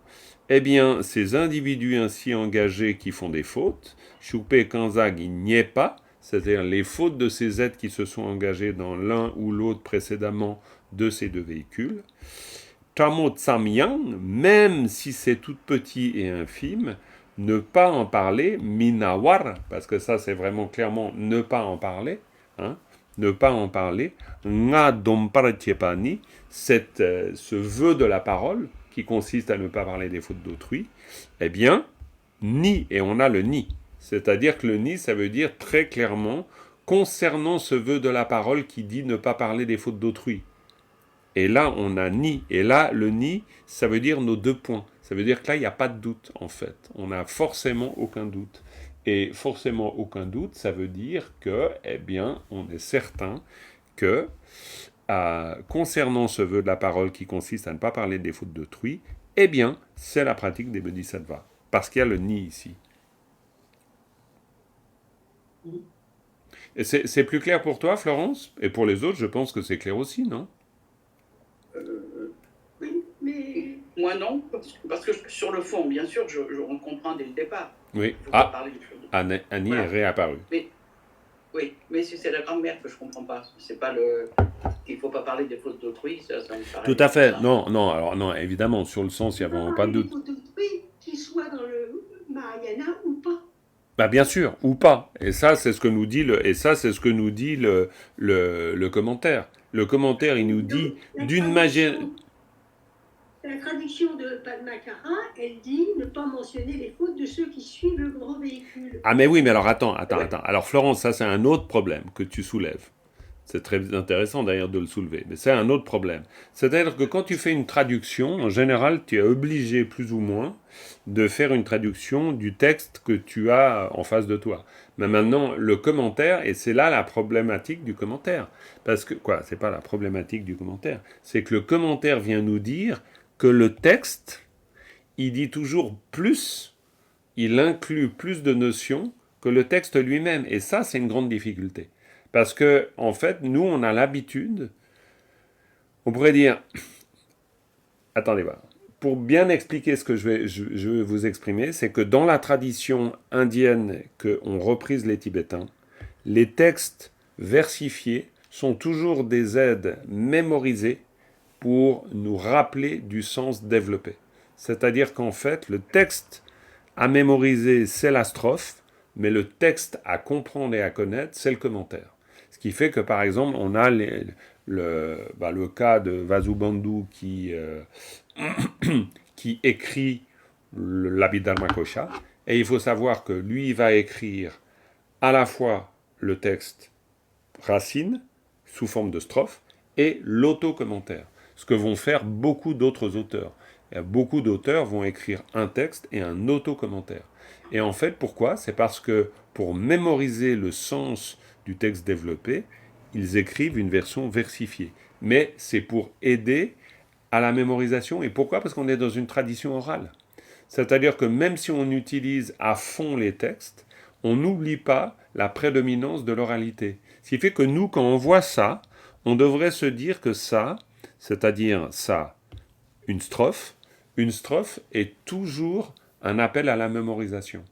eh bien, ces individus ainsi engagés qui font des fautes, Shupe Kanzag n'y est pas, c'est-à-dire les fautes de ces êtres qui se sont engagés dans l'un ou l'autre précédemment de ces deux véhicules, Tamo Tsamyang, même si c'est tout petit et infime, ne pas en parler, minawar, parce que ça c'est vraiment clairement ne pas en parler, ne pas en parler, nga dompar tchepani, ce vœu de la parole, qui consiste à ne pas parler des fautes d'autrui, eh bien, ni, et on a le ni. C'est-à-dire que le ni, ça veut dire très clairement, concernant ce vœu de la parole qui dit ne pas parler des fautes d'autrui. Et là, on a ni. Et là, le ni, ça veut dire nos deux points. Ça veut dire que là, il n'y a pas de doute, en fait. On n'a forcément aucun doute. Et forcément aucun doute, ça veut dire que, eh bien, on est certain que, concernant ce vœu de la parole qui consiste à ne pas parler des fautes d'autrui, eh bien, c'est la pratique des bodhisattvas. Parce qu'il y a le ni ici. Et c'est plus clair pour toi, Florence? Et pour les autres, je pense que c'est clair aussi, non? Oui, mais Moi non, parce que sur le fond, bien sûr, on comprend dès le départ. Oui. Il faut pas parler des choses. Annie Voilà. est réapparue. Oui, mais c'est la grand-mère que je comprends pas. C'est pas qu'il faut pas parler des fautes d'autrui, ça me paraît. Tout à fait. Ça. Alors non, évidemment, sur le sens, il n'y a vraiment pas de doute. Qu'il soit dans le Mahayana ou pas. Bien sûr, ou pas. Et ça, c'est ce que nous dit le commentaire. Le commentaire, il nous dit d'une manière. La traduction de Padmakara, elle dit ne pas mentionner les fautes de ceux qui suivent le grand véhicule. Ah mais oui, mais alors attends. Alors Florence, ça c'est un autre problème que tu soulèves. C'est très intéressant d'ailleurs de le soulever, mais c'est un autre problème. C'est-à-dire que quand tu fais une traduction, en général, tu es obligé plus ou moins de faire une traduction du texte que tu as en face de toi. Mais maintenant, le commentaire, et c'est là la problématique du commentaire. Parce que, c'est pas la problématique du commentaire, c'est que le commentaire vient nous dire que le texte, il dit toujours plus, il inclut plus de notions que le texte lui-même. Et ça, c'est une grande difficulté. Parce que, en fait, nous, on a l'habitude, on pourrait dire, attendez voir, pour bien expliquer ce que je vais vous exprimer, c'est que dans la tradition indienne qu'ont reprise les Tibétains, les textes versifiés sont toujours des aides mémorisées pour nous rappeler du sens développé. C'est-à-dire qu'en fait, le texte à mémoriser, c'est la strophe, mais le texte à comprendre et à connaître, c'est le commentaire. Ce qui fait que, par exemple, on a le cas de Vasubandhu qui écrit l'Abhidharmakosha, et il faut savoir que lui, il va écrire à la fois le texte racine, sous forme de strophe, et l'auto-commentaire, ce que vont faire beaucoup d'autres auteurs. Et beaucoup d'auteurs vont écrire un texte et un auto-commentaire. Et en fait, pourquoi? C'est parce que pour mémoriser le sens du texte développé, ils écrivent une version versifiée. Mais c'est pour aider à la mémorisation. Et pourquoi? Parce qu'on est dans une tradition orale. C'est-à-dire que même si on utilise à fond les textes, on n'oublie pas la prédominance de l'oralité. Ce qui fait que nous, quand on voit ça, on devrait se dire que ça, c'est-à-dire ça, une strophe est toujours un appel à la mémorisation,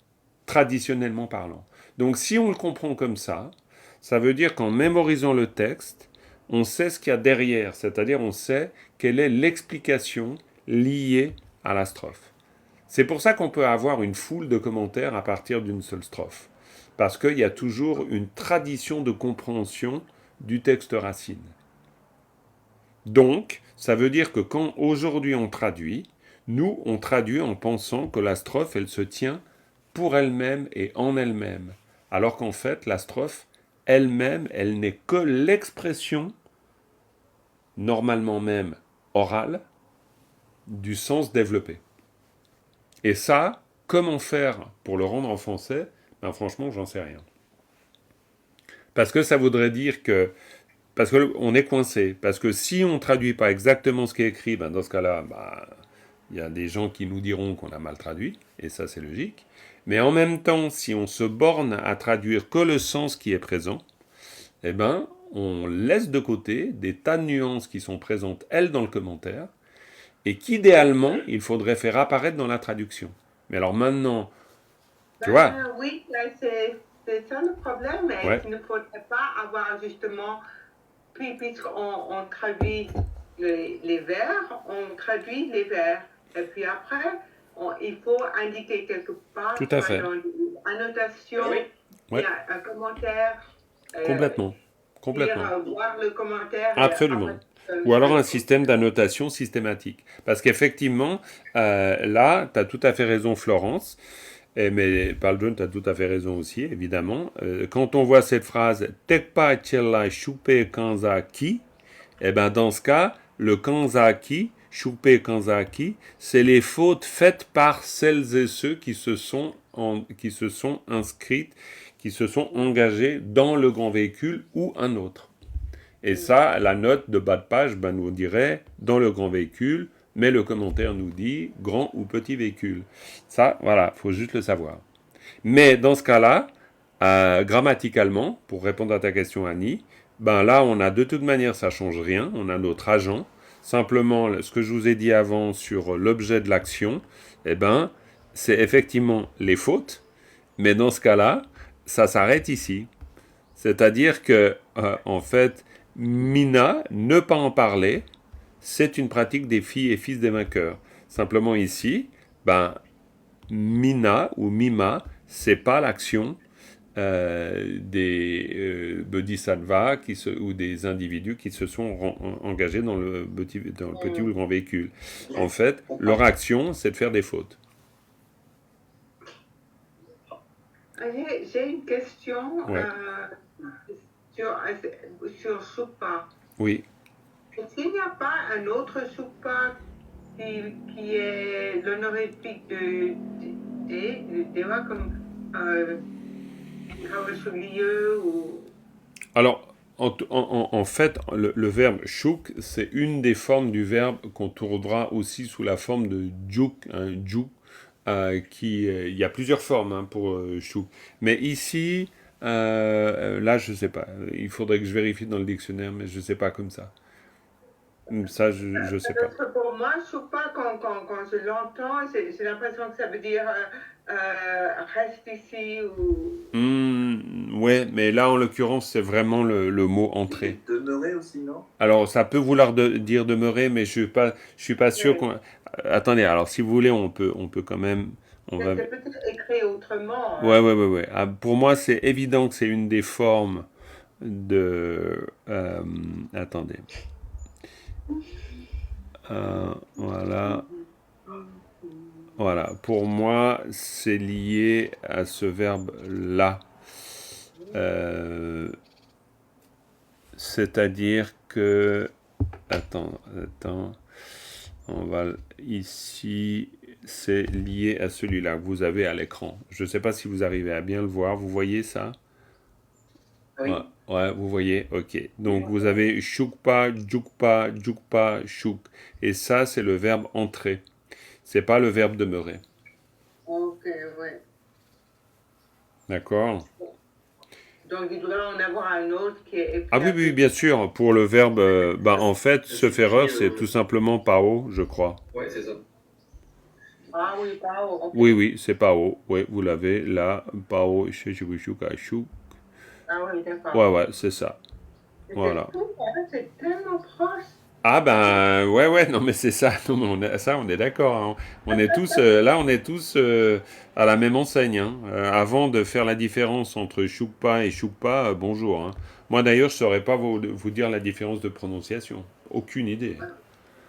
traditionnellement parlant. Donc si on le comprend comme ça, ça veut dire qu'en mémorisant le texte, on sait ce qu'il y a derrière, c'est-à-dire on sait quelle est l'explication liée à la strophe. C'est pour ça qu'on peut avoir une foule de commentaires à partir d'une seule strophe, parce qu'il y a toujours une tradition de compréhension du texte racine. Donc, ça veut dire que quand aujourd'hui on traduit, nous, on traduit en pensant que la strophe, elle se tient pour elle-même et en elle-même, alors qu'en fait, la strophe elle-même, elle n'est que l'expression, normalement même orale, du sens développé. Et ça, comment faire pour le rendre en français? Ben franchement, j'en sais rien. Parce que ça voudrait dire que... Parce qu'on est coincé. Parce que si on ne traduit pas exactement ce qui est écrit, ben dans ce cas-là, il y a des gens qui nous diront qu'on a mal traduit, et ça c'est logique. Mais en même temps, si on se borne à traduire que le sens qui est présent, eh ben, on laisse de côté des tas de nuances qui sont présentes, elles, dans le commentaire, et qu'idéalement, il faudrait faire apparaître dans la traduction. Mais alors maintenant, tu vois, Oui, c'est ça le problème, mais Ouais. il ne faudrait pas avoir justement, puisqu'on traduit les vers, on traduit les vers. Et puis après, il faut indiquer quelque part, Tout à fait. dans l'annotation, Oui. il y a un commentaire. complètement. Voir le commentaire. Absolument. Ou alors un système d'annotation systématique. Parce qu'effectivement, là, tu as tout à fait raison, Florence, mais Paul-John, tu as tout à fait raison aussi, évidemment. Quand on voit cette phrase « Tekpa chela shupe kanzaki », eh ben dans ce cas, le kanzaki, shupe kanzaki, c'est les fautes faites par celles et ceux qui se sont inscrites, qui se sont engagés dans le grand véhicule ou un autre. Et ça, la note de bas de page nous dirait dans le grand véhicule, mais le commentaire nous dit grand ou petit véhicule. Ça, voilà, il faut juste le savoir. Mais dans ce cas-là, grammaticalement, pour répondre à ta question, Annie, là, on a de toute manière, ça ne change rien, on a notre agent. Simplement, ce que je vous ai dit avant sur l'objet de l'action, c'est effectivement les fautes, mais dans ce cas-là, ça s'arrête ici. C'est-à-dire que, en fait, Mina, ne pas en parler, c'est une pratique des filles et fils des vainqueurs. Simplement ici, Mina ou Mima, c'est pas l'action des bodhisattvas ou des individus qui se sont engagés dans le petit ou le grand véhicule. En fait, leur action, c'est de faire des fautes. J'ai une question Ouais. sur Supa. Oui. Est-ce qu'il n'y a pas un autre Supa qui est l'honorifique de Deva comme ou... Alors, en fait, le verbe shuk, c'est une des formes du verbe qu'on trouvera aussi sous la forme de juk, il y a plusieurs formes pour shuk. Mais ici, là, je ne sais pas. Il faudrait que je vérifie dans le dictionnaire, mais je ne sais pas comme ça. Ça, je ne sais pas. Parce que pour moi, Supa, quand je l'entends, j'ai l'impression que ça veut dire reste ici ou... Ouais, mais là, en l'occurrence, c'est vraiment le mot entrer. Demeurer aussi, non? Alors, ça peut vouloir dire demeurer, mais je suis pas sûr qu'on... Attendez, alors, si vous voulez, on peut quand même... C'est peut-être écrit autrement. Ouais. Pour moi, c'est évident que c'est une des formes de... attendez. Voilà. Voilà. Pour moi, c'est lié à ce verbe-là. C'est-à-dire que... Attends. On va ici, c'est lié à celui-là que vous avez à l'écran. Je ne sais pas si vous arrivez à bien le voir. Vous voyez ça? Oui. Ouais, vous voyez, ok. Donc vous avez shukpa, jukpa, shuk. Et ça, c'est le verbe entrer. C'est pas le verbe demeurer. Ok, ouais. D'accord? Donc il doit en avoir un autre qui est... Ah oui, bien sûr. Pour le verbe, en fait, se faire erreur, c'est tout simplement pao, je crois. Ouais, c'est ça. Ah oui, pao. Okay. Oui, c'est pao. Oui, vous l'avez là. Pao, shuk. Ah oui, d'accord. Ouais, c'est ça. Voilà. C'est tout, hein, c'est tellement proche. Ah ben ouais, non mais c'est ça, non, mais on est d'accord, hein. On est tous là, on est tous à la même enseigne, hein. Avant de faire la différence entre Choupa et Choupa, bonjour, hein. Moi d'ailleurs, je saurais pas vous dire la différence de prononciation, aucune idée.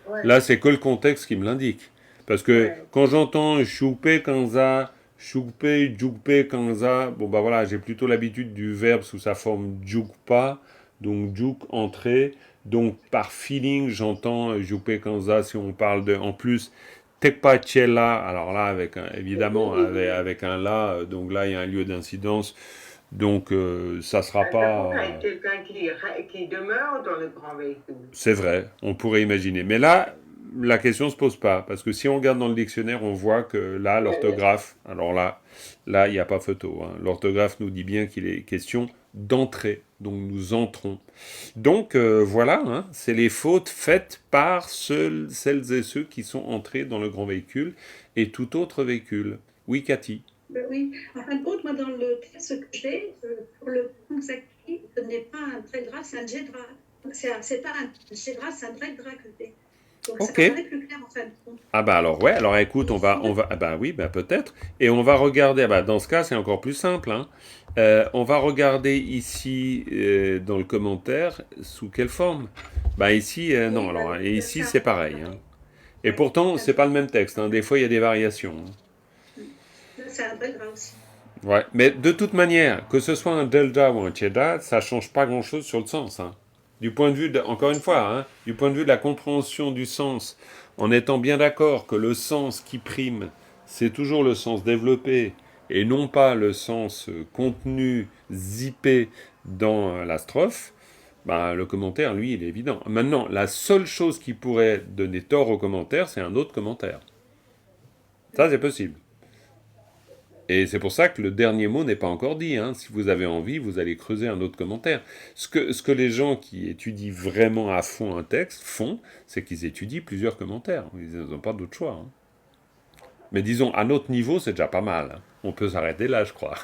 Ouais, Là, c'est que le contexte qui me l'indique, parce que ouais. quand j'entends Choupé Kanza, Choupé, Djoukpé Kanza, bon bah voilà, j'ai plutôt l'habitude du verbe sous sa forme Djoukpa, donc Djouk entrée. Donc, par feeling, j'entends Juppé Kanza si on parle de. En plus, Tekpachela, alors là, évidemment, avec un la, donc là, il y a un lieu d'incidence. Donc, ça sera Ça pourrait pas. être quelqu'un qui demeure dans le grand véhicule. C'est vrai, on pourrait imaginer. Mais là, la question se pose pas. Parce que si on regarde dans le dictionnaire, on voit que là, l'orthographe. Alors là, il n'y a pas photo, hein. L'orthographe nous dit bien qu'il est question d'entrer. Donc, nous entrons. Donc voilà, hein, c'est les fautes faites par celles et ceux qui sont entrés dans le grand véhicule et tout autre véhicule. Oui, Cathy. Ben oui, en fin de compte, moi, dans le texte que j'ai, pour le consacré, ce n'est pas un trait gras, c'est un jet gras. C'est pas un jet gras, c'est un trait gras que j'ai. Donc ça Ok. paraît plus clair en fin de compte. Ah bah alors ouais, alors écoute, ah bah oui, bah peut-être, et on va regarder, ah bah dans ce cas c'est encore plus simple, hein. On va regarder ici dans le commentaire sous quelle forme. Bah ici, non, Oui, alors et c'est ici ça, c'est pareil, hein. pareil. Et Ouais, pourtant tout à c'est pas fait. le même texte, hein. Des fois il y a des variations, hein. Là, c'est un trait gras aussi. Ouais, mais de toute manière, que ce soit un delta ou un cheddar, ça change pas grand-chose sur le sens, hein. Du point de vue, encore une fois, hein, du point de vue de la compréhension du sens, en étant bien d'accord que le sens qui prime, c'est toujours le sens développé et non pas le sens contenu, zippé dans la strophe, bah, le commentaire, lui, il est évident. Maintenant, la seule chose qui pourrait donner tort au commentaire, c'est un autre commentaire. Ça, c'est possible. Et c'est pour ça que le dernier mot n'est pas encore dit, hein. Si vous avez envie, vous allez creuser un autre commentaire. Ce que les gens qui étudient vraiment à fond un texte font, c'est qu'ils étudient plusieurs commentaires. Ils n'ont pas d'autre choix, hein. Mais disons, à notre niveau, c'est déjà pas mal, hein. On peut s'arrêter là, je crois.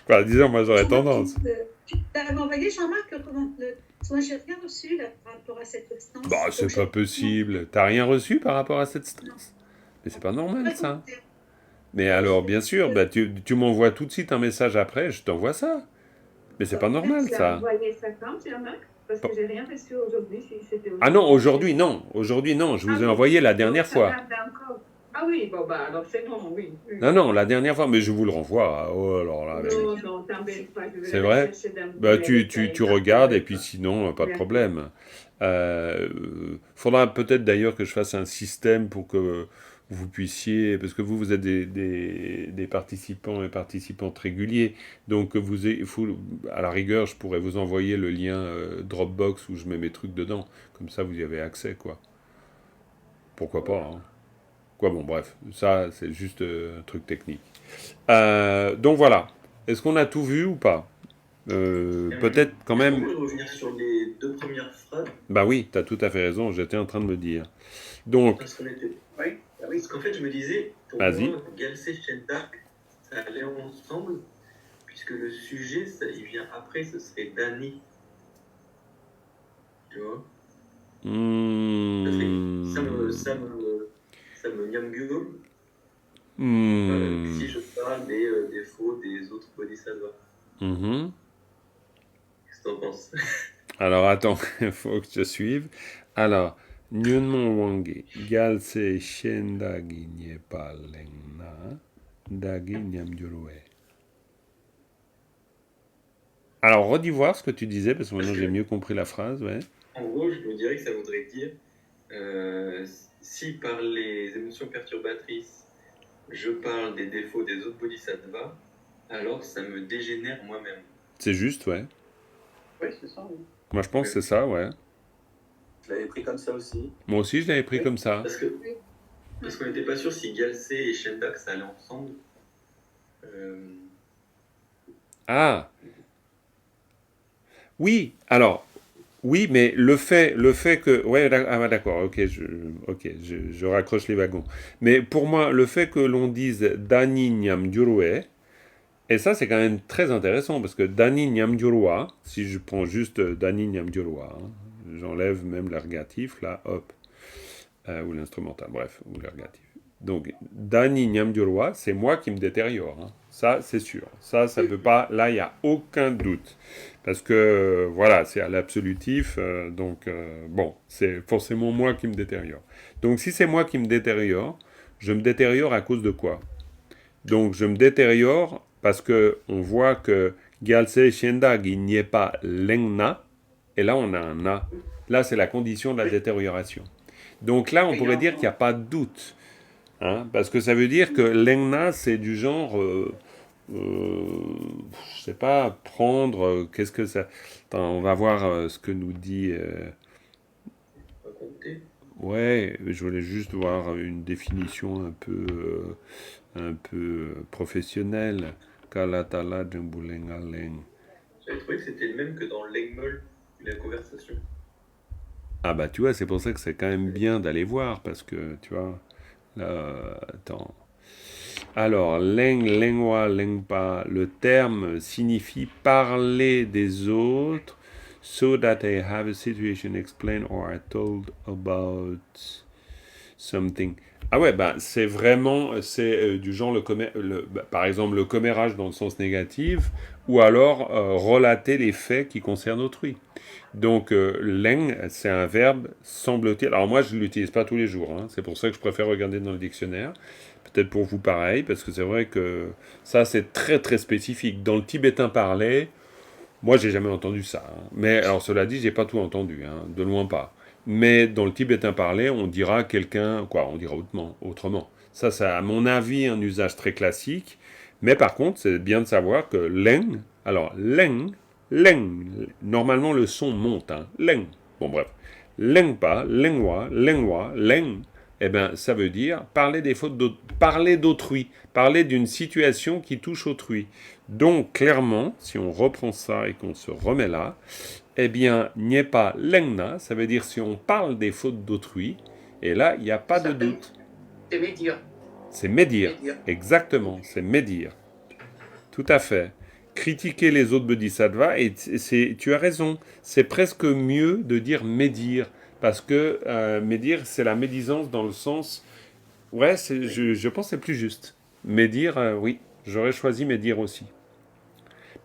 Quoi, disons, moi j'aurais Jean-Marc, tendance. tu t'avais envoyé, Jean-Marc, comment le... Moi, j'ai rien reçu là, par rapport à cette Bah, instance. c'est Donc, pas non, possible. T'as rien reçu par rapport à cette non. stance? Mais c'est pas normal, Pas de ça. commentaire. Mais Non, alors, bien sûr, bah, tu m'envoies tout de suite un message après, je t'envoie ça. Mais c'est pas normal, Tu as ça. envoyé ça quand, Jean-Marc? Parce que j'ai rien reçu aujourd'hui, si c'était Ah non, aujourd'hui. aujourd'hui, non. Aujourd'hui, non. Je Ah vous ai oui, envoyé la donc dernière ça fois. tarde encore. Ah oui, bon bah alors c'est bon, oui. Non, non, la dernière fois, mais je vous le renvoie. Oh, alors là, Non, non, t'embête pas, je vais c'est le vrai? rechercher dans Bah, mes tu détails, regardes, et t'embête puis pas. sinon, pas de Merci. problème. Faudra peut-être d'ailleurs que je fasse un système pour que vous puissiez, parce que vous êtes des participants et participantes réguliers, donc à la rigueur, je pourrais vous envoyer le lien Dropbox où je mets mes trucs dedans, comme ça vous y avez accès, quoi. Pourquoi pas, hein. Quoi, bon, bref, ça c'est juste un truc technique. Donc voilà, est-ce qu'on a tout vu ou pas? Peut-être quand Est-ce qu'on même. peut revenir sur les deux premières phrases? Bah oui, t'as tout à fait raison, j'étais en train de me dire. Donc, Parce qu'on était. Oui, ah oui. Parce qu'en fait, je me disais, pour vas-y. moi, Galsé Shendak, ça allait ensemble, puisque le sujet, ça, il vient après, ce serait Dani. Tu vois? Ça me nyamgueule. Si je parle des défauts des autres bodhisattvas. Mhm. Qu'est-ce que t'en penses? Alors attends, il faut que je suive. Alors, Nyunmon Wange, Galse Shendagi Nyepalengna, Dagi Nyamdurue. Alors, redis voir ce que tu disais, parce que maintenant j'ai mieux compris la phrase, ouais. En gros, je me dirais que ça voudrait dire si par les émotions perturbatrices, je parle des défauts des autres bodhisattvas, alors ça me dégénère moi-même. C'est juste, ouais. Oui, c'est ça. Oui. Moi je pense que c'est ça, ouais. Je l'avais pris comme ça aussi. Moi aussi je l'avais pris Oui. comme ça. Parce qu'on n'était pas sûr si Galsé et Shendak ça allait ensemble. Ah, oui, alors, oui, mais le fait que, ouais, d'accord, ok, je raccroche les wagons. Mais pour moi, le fait que l'on dise Dani Nyam Durue Et ça, c'est quand même très intéressant parce que Dani Nyamjurwa, si je prends juste Dani Nyamjurwa, hein, j'enlève même l'ergatif, là, hop, ou l'instrumental, bref, ou l'ergatif. Donc, Dani Nyamjurwa, c'est moi qui me détériore. Hein. Ça, c'est sûr. Ça peut pas. Là, il n'y a aucun doute. Parce que, voilà, c'est à l'absolutif. Donc, bon, c'est forcément moi qui me détériore. Donc, si c'est moi qui me détériore, je me détériore à cause de quoi? Donc, je me détériore parce que on voit que Gyaltse Shendag, il n'y est pas Lengna. Et là, on a un Na. Là, c'est la condition de la détérioration. Donc là, on pourrait dire qu'il n'y a pas de doute. Hein, parce que ça veut dire que Lengna, c'est du genre, je sais pas, prendre, qu'est-ce que ça... Attends, on va voir ce que nous dit... Raconter. Ouais, je voulais juste voir une définition un peu professionnelle. Kalatala Djembulenga Leng. J'avais trouvé que c'était le même que dans Lengmol, la conversation. Ah bah tu vois, c'est pour ça que c'est quand même bien d'aller voir, parce que, tu vois, là, attends... Alors, leng, lengwa, lengpa, le terme signifie parler des autres, so that they have a situation explained or are told about something. Ah ouais, bah c'est vraiment, c'est du genre par exemple le commérage dans le sens négatif, ou alors relater les faits qui concernent autrui. Donc, leng, c'est un verbe, semble-t-il. Alors moi, je ne l'utilise pas tous les jours, hein, c'est pour ça que je préfère regarder dans le dictionnaire. Peut-être pour vous pareil, parce que c'est vrai que ça, c'est très très spécifique. Dans le tibétain parlé, moi, j'ai jamais entendu ça. Hein. Mais alors, cela dit, j'ai pas tout entendu, hein, de loin pas. Mais dans le tibétain parlé, on dira quelqu'un, quoi, on dira autrement. Ça, c'est à mon avis un usage très classique. Mais par contre, c'est bien de savoir que leng, alors leng, normalement le son monte, hein, leng. Bon bref, lengpa, lengwa, leng. Eh bien, ça veut dire parler des fautes parler d'autrui, parler d'une situation qui touche autrui. Donc, clairement, si on reprend ça et qu'on se remet là, eh bien, n'est pas lengna, ça veut dire si on parle des fautes d'autrui, et là, il n'y a pas de doute. C'est médire. C'est médire, exactement, c'est médire. Tout à fait. Critiquer les autres bodhisattvas, et tu as raison, c'est presque mieux de dire médire. Parce que médire, c'est la médisance dans le sens... Ouais, je pense que c'est plus juste. Médire, oui, j'aurais choisi médire aussi.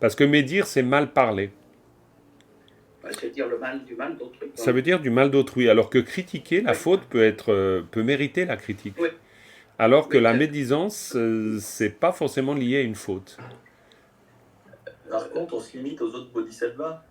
Parce que médire, c'est mal parler. C'est dire le mal du mal d'autrui. Ça veut dire du mal d'autrui. Alors que critiquer, la faute peut mériter la critique. Oui. Alors que la médisance, c'est pas forcément lié à une faute. Par contre, on se limite aux autres bodhisattvas.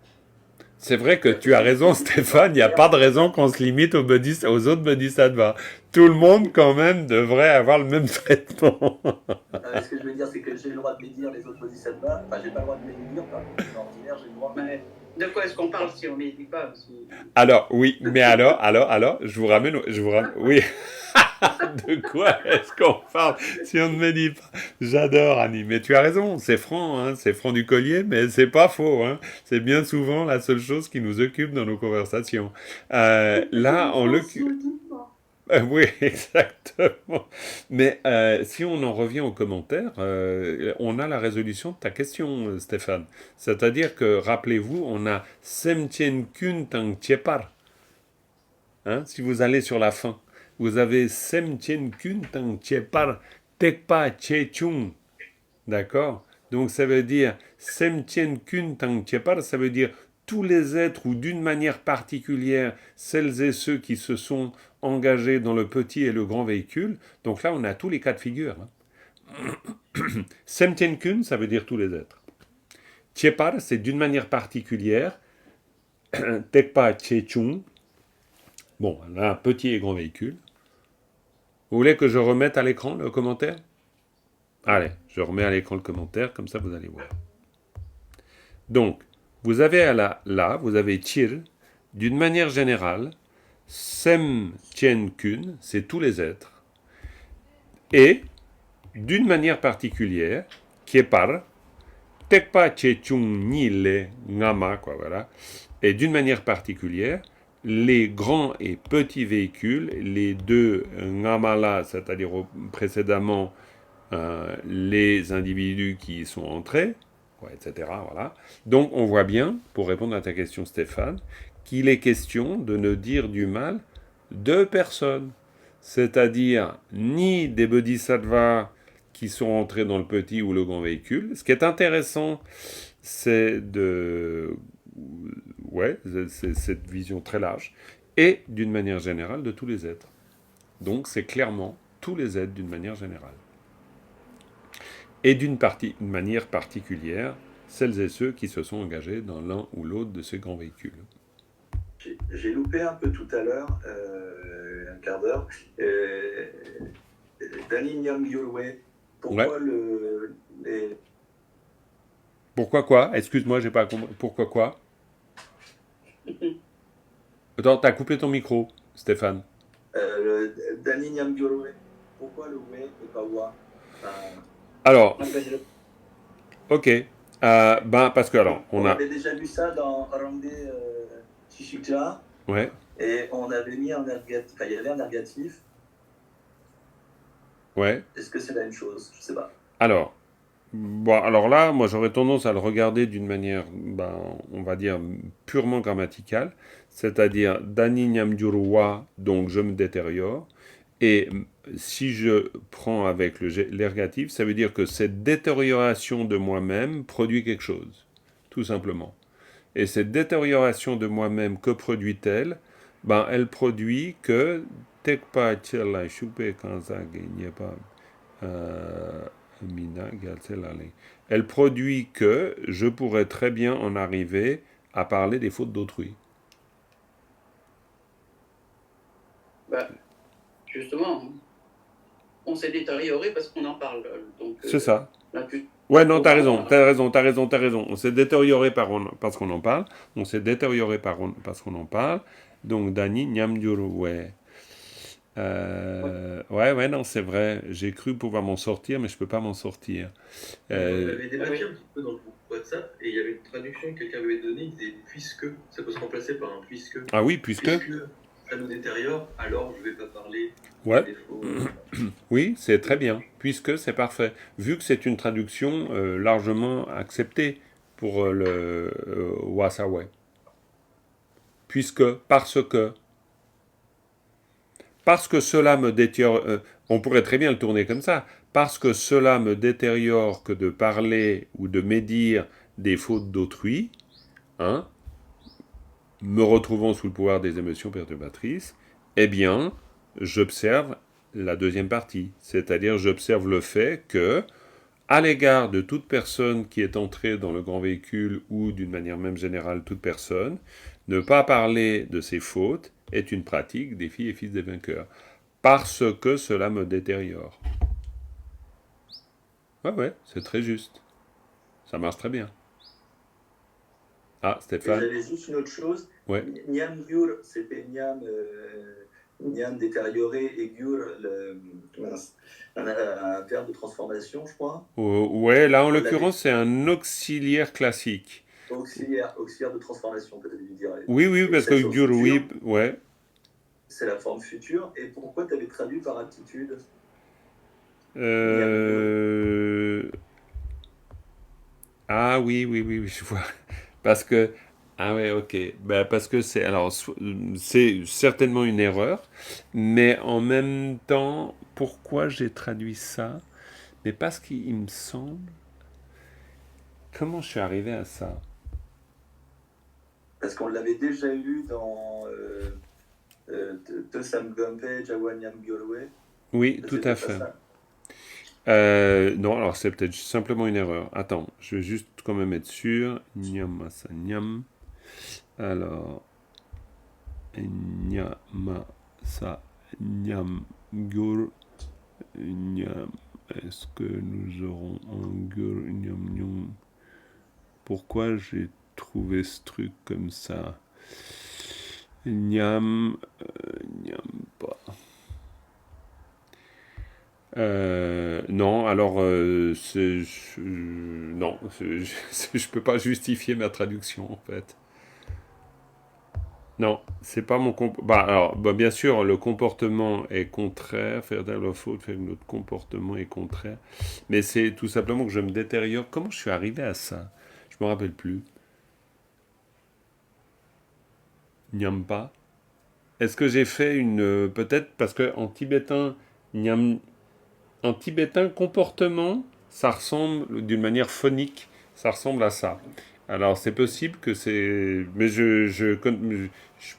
C'est vrai que tu as raison, Stéphane, il n'y a pas de raison qu'on se limite aux autres bodhisattvas. Tout le monde, quand même, devrait avoir le même traitement. Ce que je veux dire, c'est que j'ai le droit de médire les autres bodhisattvas. Enfin, j'ai pas le droit de médire, par contre, en ordinaire, j'ai le droit. Mais de quoi est-ce qu'on parle si on ne médit pas aussi? Alors, oui, mais alors, je vous ramène, oui. De quoi est-ce qu'on parle si on ne médit pas? J'adore, Annie, mais tu as raison, c'est franc, hein, c'est franc du collier, mais c'est pas faux, hein. C'est bien souvent la seule chose qui nous occupe dans nos conversations. Là, en l'occurrence... oui, exactement. Mais si on en revient aux commentaires, on a la résolution de ta question, Stéphane. C'est-à-dire que, rappelez-vous, on a Semtien Kun Tang Tiepar. Hein, si vous allez sur la fin. Vous avez Semtien Kun Tang Tiepar Tekpa Chechung. D'accord? Donc ça veut dire Semtien Kun Tang Tiepar, ça veut dire tous les êtres ou d'une manière particulière, celles et ceux qui se sont engagés dans le petit et le grand véhicule. Donc là, on a tous les cas de figure. Hein. Semtien Kun, ça veut dire tous les êtres. Tiepar, c'est d'une manière particulière. Tekpa Chechung. Bon, là, petit et grand véhicule. Vous voulez que je remette à l'écran le commentaire? Allez, je remets à l'écran le commentaire, comme ça vous allez voir. Donc, vous avez là, vous avez Chir, d'une manière générale, Sem Tien Kun, c'est tous les êtres, et, d'une manière particulière, Kiepar, Tekpa Chechung Nile Ngama, quoi, voilà, et d'une manière particulière, les grands et petits véhicules, les deux Ngamala, c'est-à-dire précédemment les individus qui y sont entrés, ouais, etc. Voilà. Donc on voit bien, pour répondre à ta question Stéphane, qu'il est question de ne dire du mal de personne. C'est-à-dire ni des bodhisattvas qui sont entrés dans le petit ou le grand véhicule. Ce qui est intéressant, c'est c'est cette vision très large, et d'une manière générale de tous les êtres. Donc c'est clairement tous les êtres d'une manière générale. Et d'une manière particulière, celles et ceux qui se sont engagés dans l'un ou l'autre de ces grands véhicules. J'ai loupé un peu tout à l'heure, un quart d'heure. Danny Nyam Gyalway, pourquoi Pourquoi quoi? Excuse-moi, j'ai pas compris. Pourquoi quoi? Attends, t'as coupé ton micro, Stéphane. Danny Nyam Gyalway, pourquoi le way et pas wa? Alors, ok. Parce que alors, on avait déjà vu ça dans Ramde Shishikja. Ouais. Et on avait mis un ergatif. Enfin, il y avait un ergatif. Ouais. Est-ce que c'est la même chose? Je sais pas. Alors là, moi j'aurais tendance à le regarder d'une manière, on va dire, purement grammaticale, c'est-à-dire Dani Nyamdurwa, donc je me détériore, et si je prends avec l'ergatif, ça veut dire que cette détérioration de moi-même produit quelque chose, tout simplement. Et cette détérioration de moi-même, que produit-elle? Elle produit que Tekpa Tchela Choupe Kanzag pas elle produit que je pourrais très bien en arriver à parler des fautes d'autrui. Justement, on s'est détérioré parce qu'on en parle. C'est ça. Ouais, non, t'as raison. On s'est détérioré parce qu'on en parle. On s'est détérioré parce qu'on en parle. Donc, Dani Nyamdjuru, ouais. Ouais, non, c'est vrai. J'ai cru pouvoir m'en sortir, mais je peux pas m'en sortir. On avait débattu un petit peu dans le groupe WhatsApp, et il y avait une traduction que quelqu'un avait donnée, il disait « puisque », ça peut se remplacer par un « puisque ». Ah oui, puisque ça nous détériore, alors je vais pas parler ouais. des défauts. Oui, c'est très bien, puisque c'est parfait. Vu que c'est une traduction largement acceptée pour le Wasawe. Puisque, parce que cela me détériore, on pourrait très bien le tourner comme ça, parce que cela me détériore que de parler ou de médire des fautes d'autrui, me retrouvant sous le pouvoir des émotions perturbatrices, eh bien, j'observe la deuxième partie, c'est-à-dire j'observe le fait que, à l'égard de toute personne qui est entrée dans le grand véhicule ou d'une manière même générale toute personne, ne pas parler de ses fautes est une pratique des filles et fils des vainqueurs, parce que cela me détériore. Ouais, c'est très juste. Ça marche très bien. Ah, Stéphane. J'avais juste une autre chose. Ouais. Nyam Gyur, c'était Nyam détérioré, et Gyur, un verbe de transformation, je crois. Ouais, là en l'occurrence, c'est un auxiliaire classique. Auxiliaire de transformation, peut-être lui dire. Oui, parce que Gyur, oui, ouais. C'est la forme future. Et pourquoi tu avais traduit par aptitude? Ah oui, je vois. Parce que ah ouais, ok. Parce que c'est certainement une erreur, mais en même temps, pourquoi j'ai traduit ça? Mais parce qu'il me semble. Comment je suis arrivé à ça? Parce qu'on l'avait déjà eu dans Tosam Gombe, Jawanyam Gyalway. Oui, tout à fait. Non, alors c'est peut-être simplement une erreur. Attends, je vais juste quand même être sûr. Nyamasa nyam. Alors, Nyamasa nyam gur. Nyam. Est-ce que nous aurons un gur nyam nyam? Pourquoi j'ai trouvé ce truc comme ça? Nyam pas. Non, alors non, je peux pas justifier ma traduction en fait. Non, c'est pas mon bah, alors, bah, bien sûr, le comportement est contraire. Faire de la faute, faire que notre comportement est contraire. Mais c'est tout simplement que je me détériore. Comment je suis arrivé à ça? Je me rappelle plus. Nyampa. Est-ce que j'ai fait une... peut-être parce que en tibétain, nyam, en tibétain, comportement, ça ressemble d'une manière phonique, ça ressemble à ça. Alors c'est possible que c'est... Mais je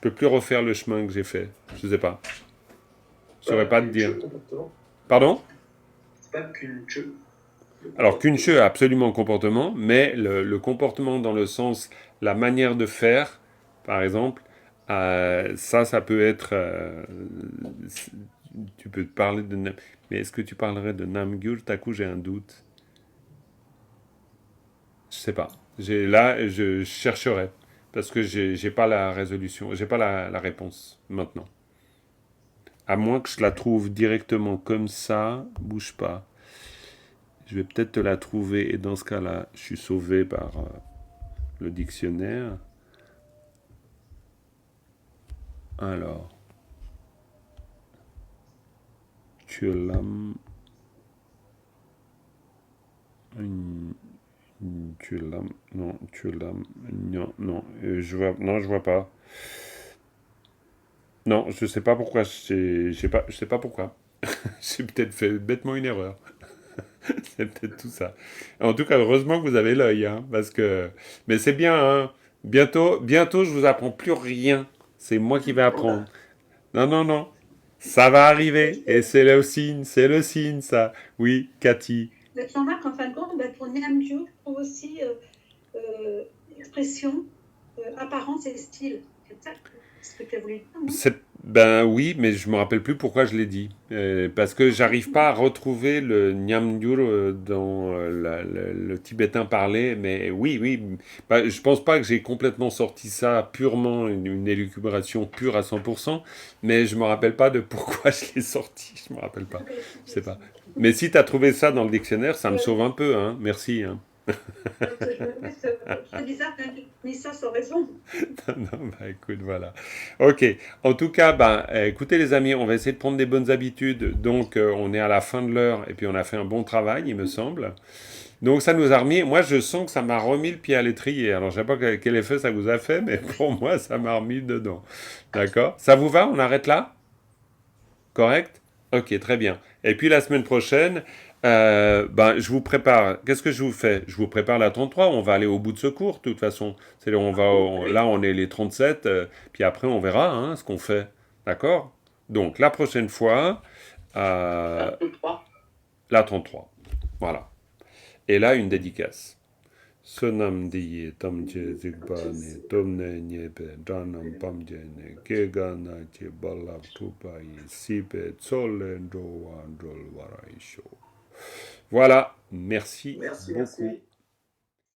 peux plus refaire le chemin que j'ai fait. Je sais pas. Je saurais pas te dire. Pardon? C'est pas qu'une queue. Alors Kunche, absolument comportement, mais le comportement dans le sens, la manière de faire, par exemple, ça peut être... tu peux te parler de... Mais est-ce que tu parlerais de Namgyur? Tout à coup, j'ai un doute. Je sais pas. Là, je chercherai. Parce que j'ai pas la résolution, j'ai pas la réponse maintenant. À moins que je la trouve directement comme ça, bouge pas. Je vais peut-être te la trouver et dans ce cas-là, je suis sauvé par le dictionnaire. Alors, Tuelam, Tuelam, non, Tuelam, non, non, je vois pas. Non, je sais pas pourquoi, je sais pas pourquoi. J'ai peut-être fait bêtement une erreur. C'est peut-être tout ça. En tout cas, heureusement que vous avez l'œil, hein, parce que... Mais c'est bien, hein. Bientôt, je vous apprends plus rien. C'est moi qui vais apprendre. Non, non, non. Ça va arriver. Et c'est le signe, ça. Oui, Cathy. Jean-Marc, en fin de compte, pour Nyamju, je trouve aussi expression, apparence et style. C'est ça ce que tu as voulu dire, non? Ben oui, mais je me rappelle plus pourquoi je l'ai dit. Parce que j'arrive pas à retrouver le Nyamgyur dans le tibétain parlé. Mais oui, oui. Bah, je pense pas que j'ai complètement sorti ça purement, une élucubration pure à 100%. Mais je me rappelle pas de pourquoi je l'ai sorti. Je me rappelle pas. Je sais pas. Mais si tu as trouvé ça dans le dictionnaire, ça me sauve un peu. Hein. Merci. Hein. C'est bizarre qu'un dit ça sans raison. Non, bah écoute, voilà. Ok. En tout cas, écoutez les amis, on va essayer de prendre des bonnes habitudes. Donc, on est à la fin de l'heure et puis on a fait un bon travail, il me semble. Donc, ça nous a remis. Moi, je sens que ça m'a remis le pied à l'étrier. Alors, je sais pas quel effet ça vous a fait, mais pour moi, ça m'a remis dedans. D'accord? Ça vous va? On arrête là? Correct? Ok, très bien. Et puis la semaine prochaine, je vous prépare. Qu'est-ce que je vous fais? Je vous prépare la 33. On va aller au bout de ce cours, de toute façon. Là, on est les 37. Puis après, on verra hein, ce qu'on fait. D'accord? Donc, la prochaine fois, La 33. la 33. Voilà. Et là, une dédicace. Sonam diye tamche zigbani tomne nyebe dranam pamjene kegana che balak tupai sipe tsole ndo androl waraisho. Voilà, merci beaucoup.